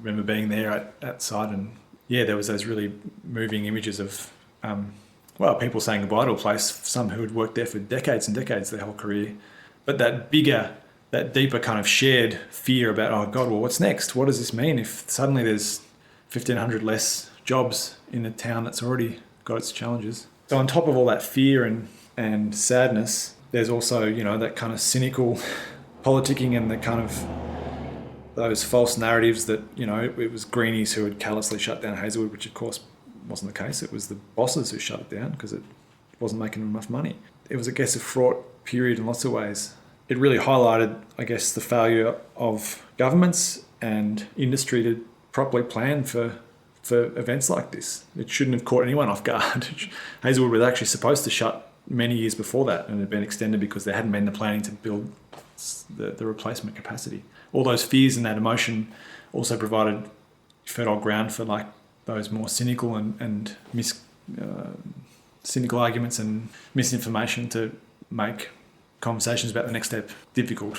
remember being there at site, and there was those really moving images of people saying goodbye to a place, some who had worked there for decades and decades, their whole career. But that deeper kind of shared fear about, oh God, well, what's next? What does this mean if suddenly there's 1,500 less jobs in a town that's already got its challenges? So on top of all that fear and sadness, there's also, that kind of cynical politicking and the kind of those false narratives that, it was greenies who had callously shut down Hazelwood, which of course wasn't the case. It was the bosses who shut it down because it wasn't making enough money. It was, I guess, a fraught period in lots of ways. It really highlighted, I guess, the failure of governments and industry to properly plan for events like this. It shouldn't have caught anyone off guard. Hazelwood was actually supposed to shut many years before that, and it had been extended because there hadn't been the planning to build the replacement capacity. All those fears and that emotion also provided fertile ground for those more cynical and cynical arguments and misinformation to make conversations about the next step difficult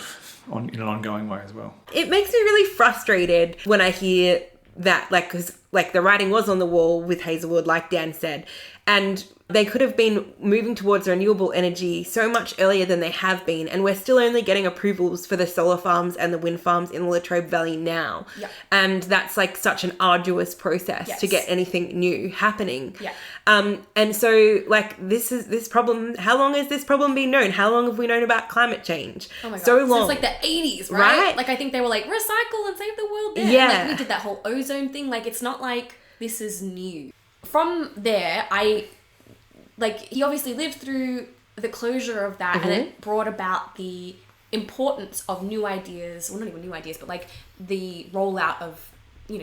in an ongoing way as well. It makes me really frustrated when I hear that, because the writing was on the wall with Hazelwood, like Dan said, and they could have been moving towards renewable energy so much earlier than they have been, and we're still only getting approvals for the solar farms and the wind farms in the Latrobe Valley now. Yep. And that's such an arduous process to get anything new happening. Yeah. And so this problem, how long has this problem been known? How long have we known about climate change? Oh my God. So long. Since the 80s, right? I think they were recycle and save the world there. Yeah. And, we did that whole ozone thing. It's not like this is new. From there, he obviously lived through the closure of that, and it brought about the importance of new ideas, well, not even new ideas, but the rollout of,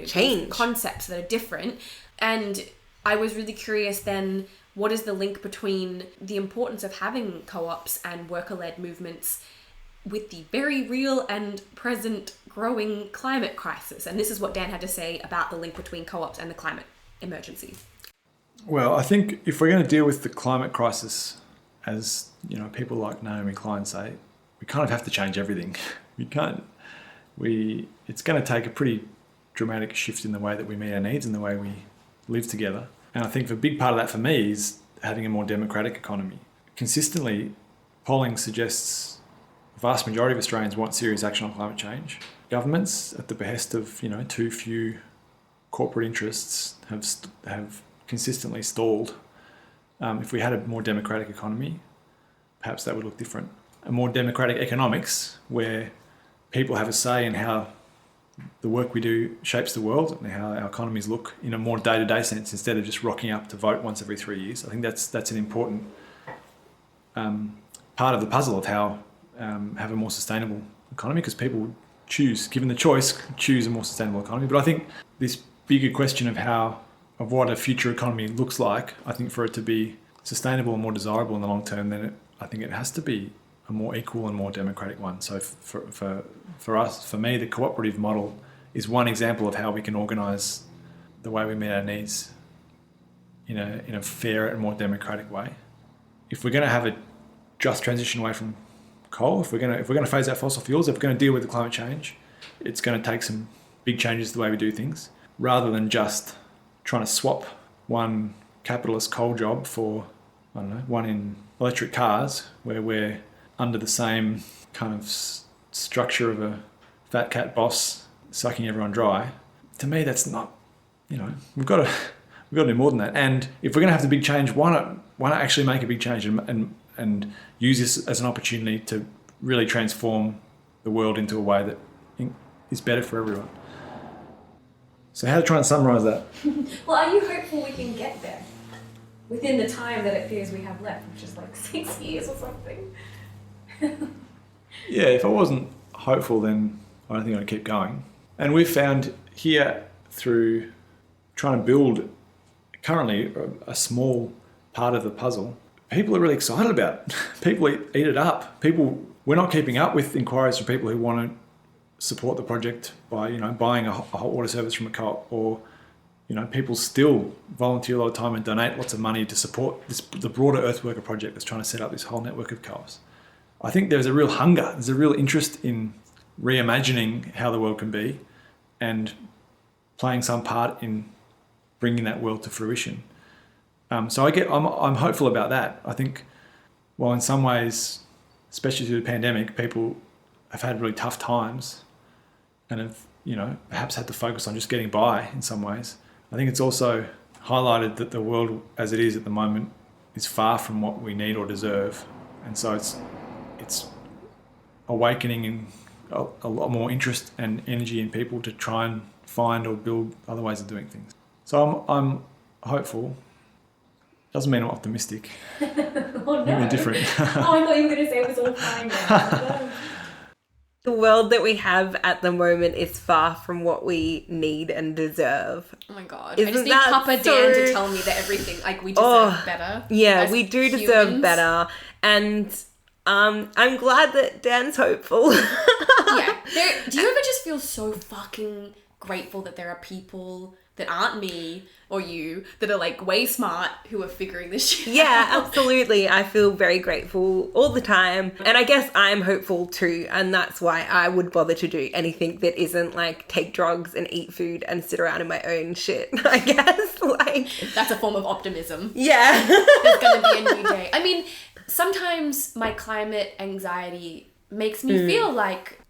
change concepts that are different. And I was really curious then, what is the link between the importance of having co-ops and worker-led movements with the very real and present growing climate crisis? And this is what Dan had to say about the link between co-ops and the climate emergency. Well, I think if we're going to deal with the climate crisis, as people like Naomi Klein say, we kind of have to change everything. It's going to take a pretty dramatic shift in the way that we meet our needs and the way we live together. And I think a big part of that for me is having a more democratic economy. Consistently, polling suggests the vast majority of Australians want serious action on climate change. Governments, at the behest of too few corporate interests, have consistently stalled. If we had a more democratic economy, perhaps that would look different. A more democratic economics, where people have a say in how the work we do shapes the world and how our economies look in a more day-to-day sense, instead of just rocking up to vote once every 3 years. I think that's an important part of the puzzle of how have a more sustainable economy, because people choose, given the choice, choose a more sustainable economy. But I think this bigger question of what a future economy looks like, I think for it to be sustainable and more desirable in the long term, then I think it has to be a more equal and more democratic one. So for me, the cooperative model is one example of how we can organise the way we meet our needs in a fairer and more democratic way. If we're going to have a just transition away from coal, if we're going to phase out fossil fuels, if we're going to deal with the climate change, it's going to take some big changes to the way we do things, rather than just trying to swap one capitalist coal job for, one in electric cars, where we're under the same kind of structure of a fat cat boss sucking everyone dry. To me, that's not, we've got to do more than that. And if we're going to have the big change, why not actually make a big change and use this as an opportunity to really transform the world into a way that is better for everyone. So how to try and summarise that? Well, are you hopeful we can get there within the time that it appears we have left, which is like 6 years or something? Yeah, if I wasn't hopeful, then I don't think I'd keep going. And we've found here, through trying to build currently a small part of the puzzle, people are really excited about it. People eat it up. We're not keeping up with inquiries from people who want to support the project by buying a hot water service from a co-op, or people still volunteer a lot of time and donate lots of money to support the broader Earthworker project that's trying to set up this whole network of co-ops. I think there's a real hunger, there's a real interest in reimagining how the world can be and playing some part in bringing that world to fruition. So I'm hopeful about that. I think while in some ways, especially through the pandemic, people have had really tough times and have, perhaps had to focus on just getting by in some ways, I think it's also highlighted that the world as it is at the moment is far from what we need or deserve. And so it's awakening in a lot more interest and energy in people to try and find or build other ways of doing things. So I'm hopeful. Doesn't mean I'm optimistic. Oh no. Maybe different. Oh, I thought you were going to say it was all fine now. The world that we have at the moment is far from what we need and deserve. Oh my god. Isn't I just need that Papa so... Dan to tell me that everything, we deserve better. Yeah, we do deserve humans. better. And I'm glad that Dan's hopeful. Yeah. Do you ever just feel so fucking grateful that there are people that aren't me or you that are way smart who are figuring this shit out? Yeah, absolutely. I feel very grateful all the time. And I guess I'm hopeful too. And that's why I would bother to do anything that isn't take drugs and eat food and sit around in my own shit, I guess. That's a form of optimism. Yeah. There's going to be a new day. I mean, sometimes my climate anxiety makes me feel like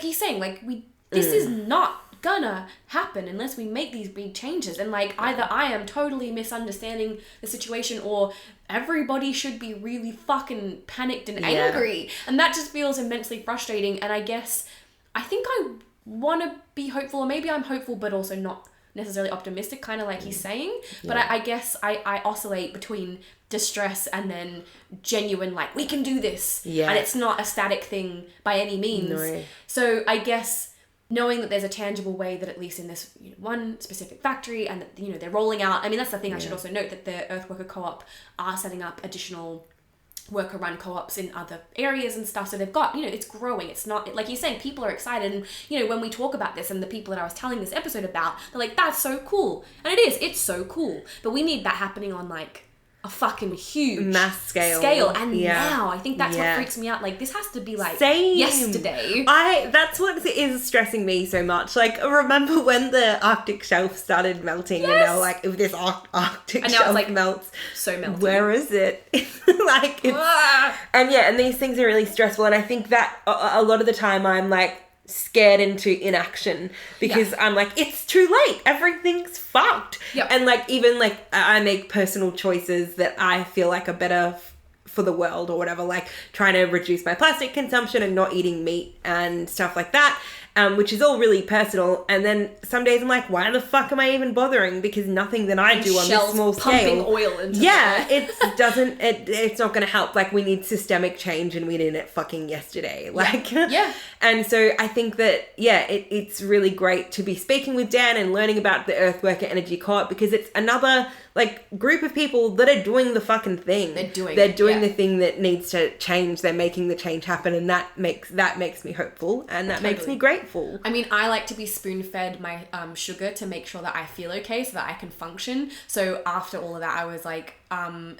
he's saying, this is not gonna happen unless we make these big changes, and either I am totally misunderstanding the situation or everybody should be really fucking panicked and angry, and that just feels immensely frustrating. And I guess I think I want to be hopeful, or maybe I'm hopeful but also not necessarily optimistic, kind of like he's saying, but I guess I oscillate between distress and then genuine we can do this, and it's not a static thing by any means. No. So I guess knowing that there's a tangible way that at least in this one specific factory, and that they're rolling out, I mean that's the thing. I should also note that the Earthworker Co-op are setting up additional worker run co-ops in other areas and stuff, so they've got, it's growing. It's not like you're saying, people are excited, and when we talk about this, and the people that I was telling this episode about, they're like, that's so cool, and it's so cool, but we need that happening on a a fucking huge mass scale. And now I think that's what freaks me out. Like, this has to be like yesterday. That's what is stressing me so much. Like, remember when the Arctic shelf started melting and they were like, if this Arctic shelf like melts, so melting. Where is it? Like, it's, and these things are really stressful. And I think that a lot of the time I'm like scared into inaction because I'm like, it's too late. Everything's fucked. And like, even like I make personal choices that I feel like are better for the world or whatever, like trying to reduce my plastic consumption and not eating meat and stuff like that, which is all really personal. And then some days I'm like, why the fuck am I even bothering? Because nothing that I do on this small scale, oil into it's not going to help. Like, we need systemic change and we need it fucking yesterday. Like, and so I think that it's really great to be speaking with Dan and learning about the Earthworker Energy Co-op, because it's another like group of people that are doing the fucking thing. They're doing the thing that needs to change. They're making the change happen, and that makes me hopeful, and that makes me grateful. I mean, I like to be spoon-fed my sugar to make sure that I feel okay so that I can function. So after all of that, I was like,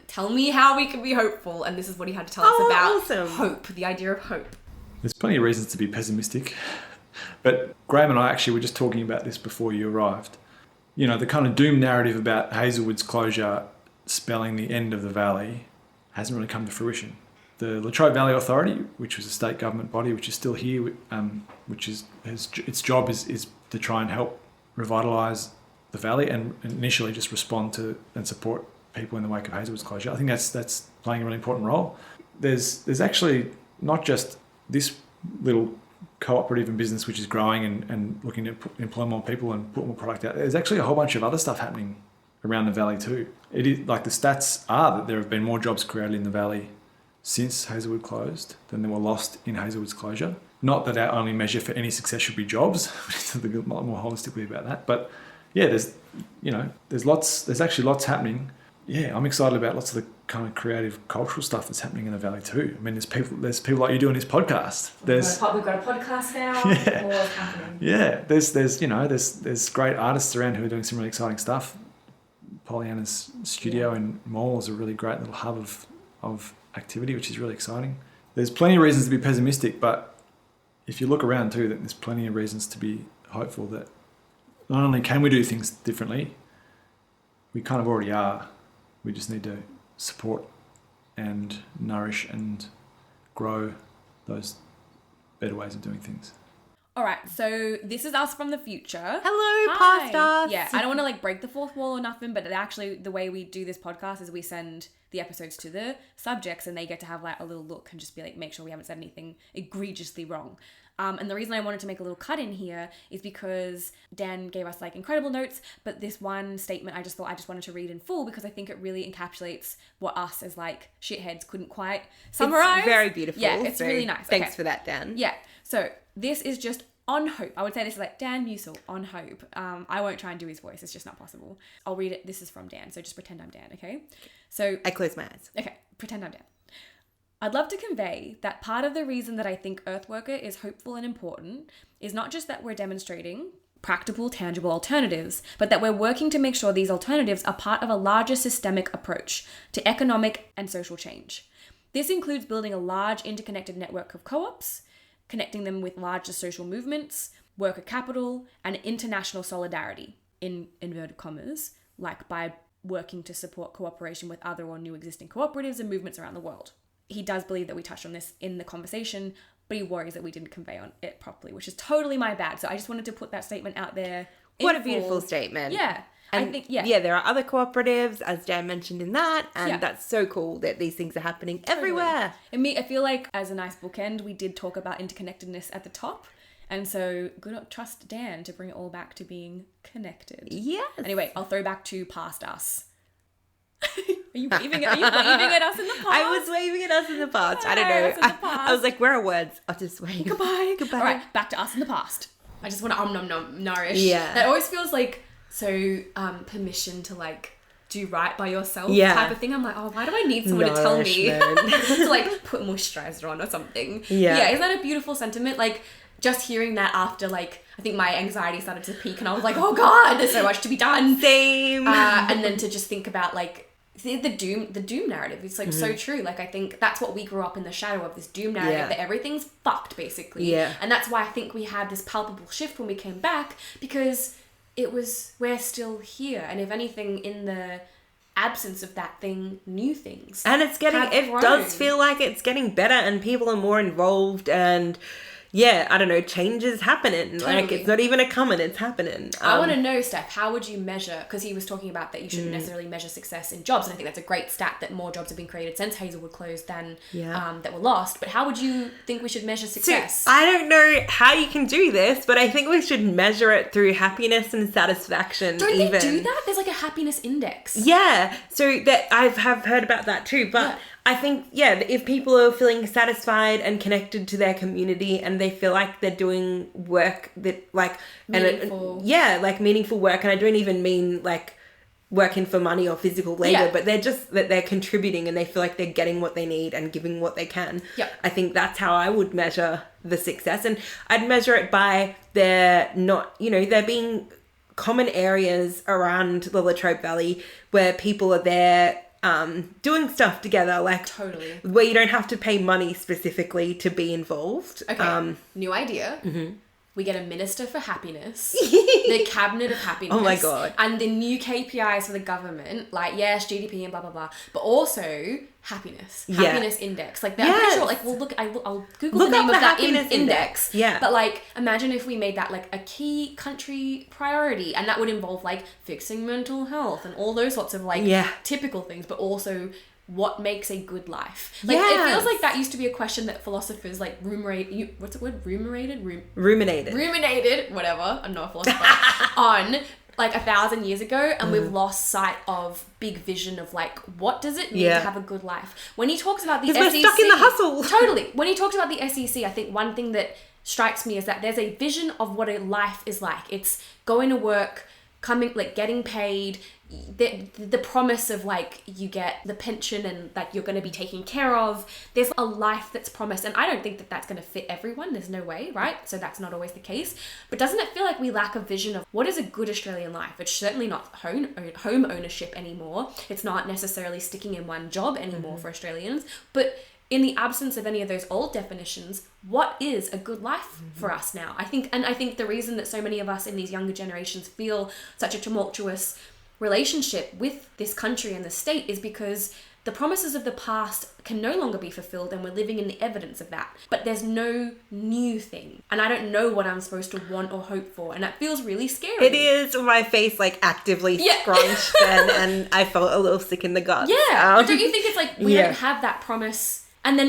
tell me how we can be hopeful. And this is what he had to tell us about hope, the idea of hope. There's plenty of reasons to be pessimistic. But Graham and I actually were just talking about this before you arrived. You know, the kind of doom narrative about Hazelwood's closure spelling the end of the valley hasn't really come to fruition. The Latrobe Valley Authority, which was a state government body, which is still here, which is its job is to try and help revitalise the valley and initially just respond to and support people in the wake of Hazelwood's closure. I think that's playing a really important role. There's actually not just this little cooperative and business which is growing and looking to employ more people and put more product out. There's actually a whole bunch of other stuff happening around the valley too. It is like the stats are that there have been more jobs created in the valley since Hazelwood closed than there were lost in Hazelwood's closure. Not that our only measure for any success should be jobs. We need to think a lot more holistically about that. But yeah, there's actually lots happening. Yeah, I'm excited about lots of the kind of creative cultural stuff that's happening in the valley too. I mean, there's people like you doing this podcast. We've got a podcast now. What's happening? Yeah, there's great artists around who are doing some really exciting stuff. Pollyanna's studio in Mall is a really great little hub of activity, which is really exciting. There's plenty of reasons to be pessimistic, but if you look around too, there's plenty of reasons to be hopeful that not only can we do things differently, we kind of already are. We just need to support and nourish and grow those better ways of doing things. All right, so this is us from the future. Hello, past us. Yeah, I don't want to break the fourth wall or nothing, but actually the way we do this podcast is we send the episodes to the subjects and they get to have a little look and just be make sure we haven't said anything egregiously wrong. And the reason I wanted to make a little cut in here is because Dan gave us incredible notes, but this one statement I just wanted to read in full because I think it really encapsulates what us as shitheads couldn't quite summarize. It's very beautiful. Yeah, it's really nice. Thanks for that, Dan. Yeah. So this is just on hope. I would say this is Dan Musil on hope. I won't try and do his voice. It's just not possible. I'll read it. This is from Dan. So just pretend I'm Dan, okay? So I close my eyes. Okay. Pretend I'm Dan. I'd love to convey that part of the reason that I think Earthworker is hopeful and important is not just that we're demonstrating practical, tangible alternatives, but that we're working to make sure these alternatives are part of a larger systemic approach to economic and social change. This includes building a large interconnected network of co-ops, connecting them with larger social movements, worker capital, and international solidarity, in inverted commas, by working to support cooperation with other or new existing cooperatives and movements around the world. He does believe that we touched on this in the conversation, but he worries that we didn't convey on it properly, which is totally my bad. So I just wanted to put that statement out there. What a beautiful statement. Yeah. And I think, there are other cooperatives, as Dan mentioned in that, and that's so cool that these things are happening everywhere. I feel like as a nice bookend, we did talk about interconnectedness at the top. And so trust Dan to bring it all back to being connected. Yes. Anyway, I'll throw back to past us. Are you waving at us in the past? I was waving at us in the past. I don't know. I was like, where are words? I'll just wave. Goodbye. Goodbye. All right, back to us in the past. I just want to nourish. Yeah. That always feels so permission to do right by yourself type of thing. I'm why do I need someone to tell me to put moisturizer on or something? Yeah. Isn't that a beautiful sentiment? Just hearing that after I think my anxiety started to peak and I was oh God, there's so much to be done. Same. And then to just think about the doom narrative is like so true. Like I think that's what we grew up in the shadow of, this doom narrative that everything's fucked basically. Yeah. And that's why I think we had this palpable shift when we came back, because we're still here, and if anything, in the absence of that thing, new things. And it does feel like it's getting better, and people are more involved, and I don't know, change is happening. Totally. Like, it's not even a comment, it's happening. I want to know, Steph, how would you measure, because he was talking about that you shouldn't necessarily measure success in jobs, and I think that's a great stat that more jobs have been created since Hazelwood closed than that were lost, but how would you think we should measure success? So, I don't know how you can do this, but I think we should measure it through happiness and satisfaction. Don't they do that? There's like a happiness index. Yeah, so that I have heard about that too, but I think, if people are feeling satisfied and connected to their community, and they feel like they're doing work that meaningful. Meaningful work, and I don't even mean like working for money or physical labor, but they're just that they're contributing, and they feel like they're getting what they need and giving what they can. I think that's how I would measure the success, and I'd measure it by there being common areas around the Latrobe Valley where people are there doing stuff together, like totally, where you don't have to pay money specifically to be involved. Okay, new idea. We get a minister for happiness, the cabinet of happiness. Oh my God. And the new KPIs for the government, like, GDP and blah, blah, blah. But also happiness index. Like, I'm pretty sure, like, I'll Google the name of that index. Yeah. But, like, imagine if we made that, like, a key country priority. And that would involve, like, fixing mental health and all those sorts of, like, typical things. But also what makes a good life. Like, it feels like that used to be a question that philosophers, like, ruminated, whatever, I'm not a philosopher, on, like, 1,000 years ago, and we've lost sight of big vision of, like, what does it mean to have a good life? When he talks about the SEC... we're stuck in the hustle. Totally. When he talks about the SEC, I think one thing that strikes me is that there's a vision of what a life is like. It's going to work, getting paid, the promise of, like, you get the pension and that you're going to be taken care of. There's a life that's promised, and I don't think that that's going to fit everyone. There's no way, right? So that's not always the case. But doesn't it feel like we lack a vision of what is a good Australian life? It's certainly not home ownership anymore. It's not necessarily sticking in one job anymore for Australians. But in the absence of any of those old definitions, what is a good life for us now? I think the reason that so many of us in these younger generations feel such a tumultuous relationship with this country and the state is because the promises of the past can no longer be fulfilled, and we're living in the evidence of that. But there's no new thing, and I don't know what I'm supposed to want or hope for, and that feels really scary. It is. My face, like, actively scrunched and I felt a little sick in the gut. But don't you think it's like we don't have that promise? And then,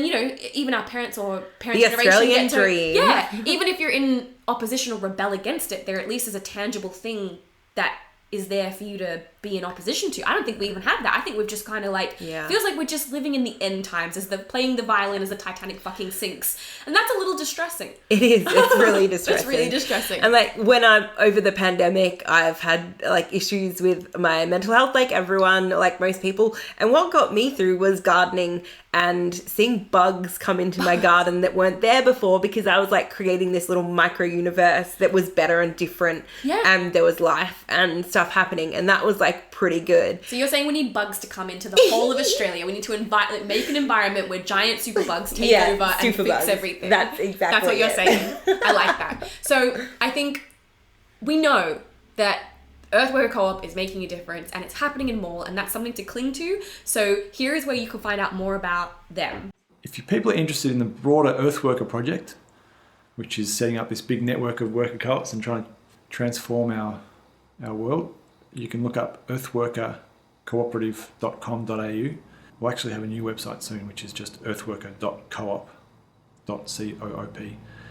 even our parents or parents' generation Australian dream. Even if you're in opposition or rebel against it, there at least is a tangible thing that is there for you to be in opposition to. I don't think we even have that. I think we've just kind of feels like we're just living in the end times as playing the violin as the Titanic fucking sinks. And that's a little distressing. It is. It's really distressing. It's really distressing. And like when I'm over the pandemic, I've had like issues with my mental health, like everyone, like most people. And what got me through was gardening and seeing bugs come into my garden that weren't there before, because I was like creating this little micro universe that was better and different. Yeah. And there was life and stuff happening. And that was like pretty good. So you're saying we need bugs to come into the whole of Australia. We need to make an environment where giant superbugs take over and fix everything. That's exactly That's what you're saying. I like that. So I think we know that Earthworker Co-op is making a difference and it's happening in Mall, and that's something to cling to. So here is where you can find out more about them. If you people are interested in the broader Earthworker project, which is setting up this big network of worker co-ops and trying to transform our world, you can look up earthworkercooperative.com.au. We'll actually have a new website soon, which is just earthworker.coop.coop.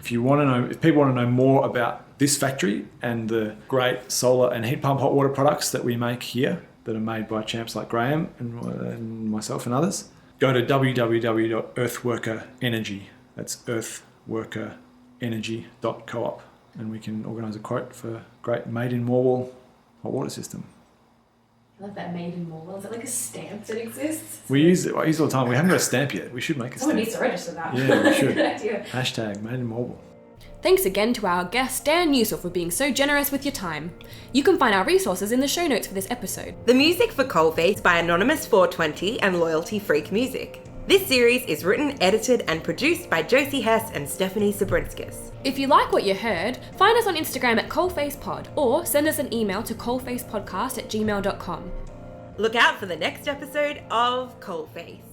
If people want to know more about this factory and the great solar and heat pump hot water products that we make here, that are made by champs like Graham and myself and others, go to www.earthworkerenergy. That's earthworkerenergy.coop, and we can organise a quote for a great made in Morwell hot water system. I love that made in Morwell. Is it like a stamp that exists? I use it all the time. We haven't got a stamp yet. We should make a stamp. Someone needs to register that. Yeah, we should. Good idea. Hashtag made in Morwell. Thanks again to our guest Dan Musil for being so generous with your time. You can find our resources in the show notes for this episode. The music for Coalface by Anonymous 420 and Loyalty Freak Music. This series is written, edited and produced by Josie Hess and Stephanie Sabrinskis. If you like what you heard, find us on Instagram at coalfacepod or send us an email to coalfacepodcast@gmail.com. Look out for the next episode of Coalface.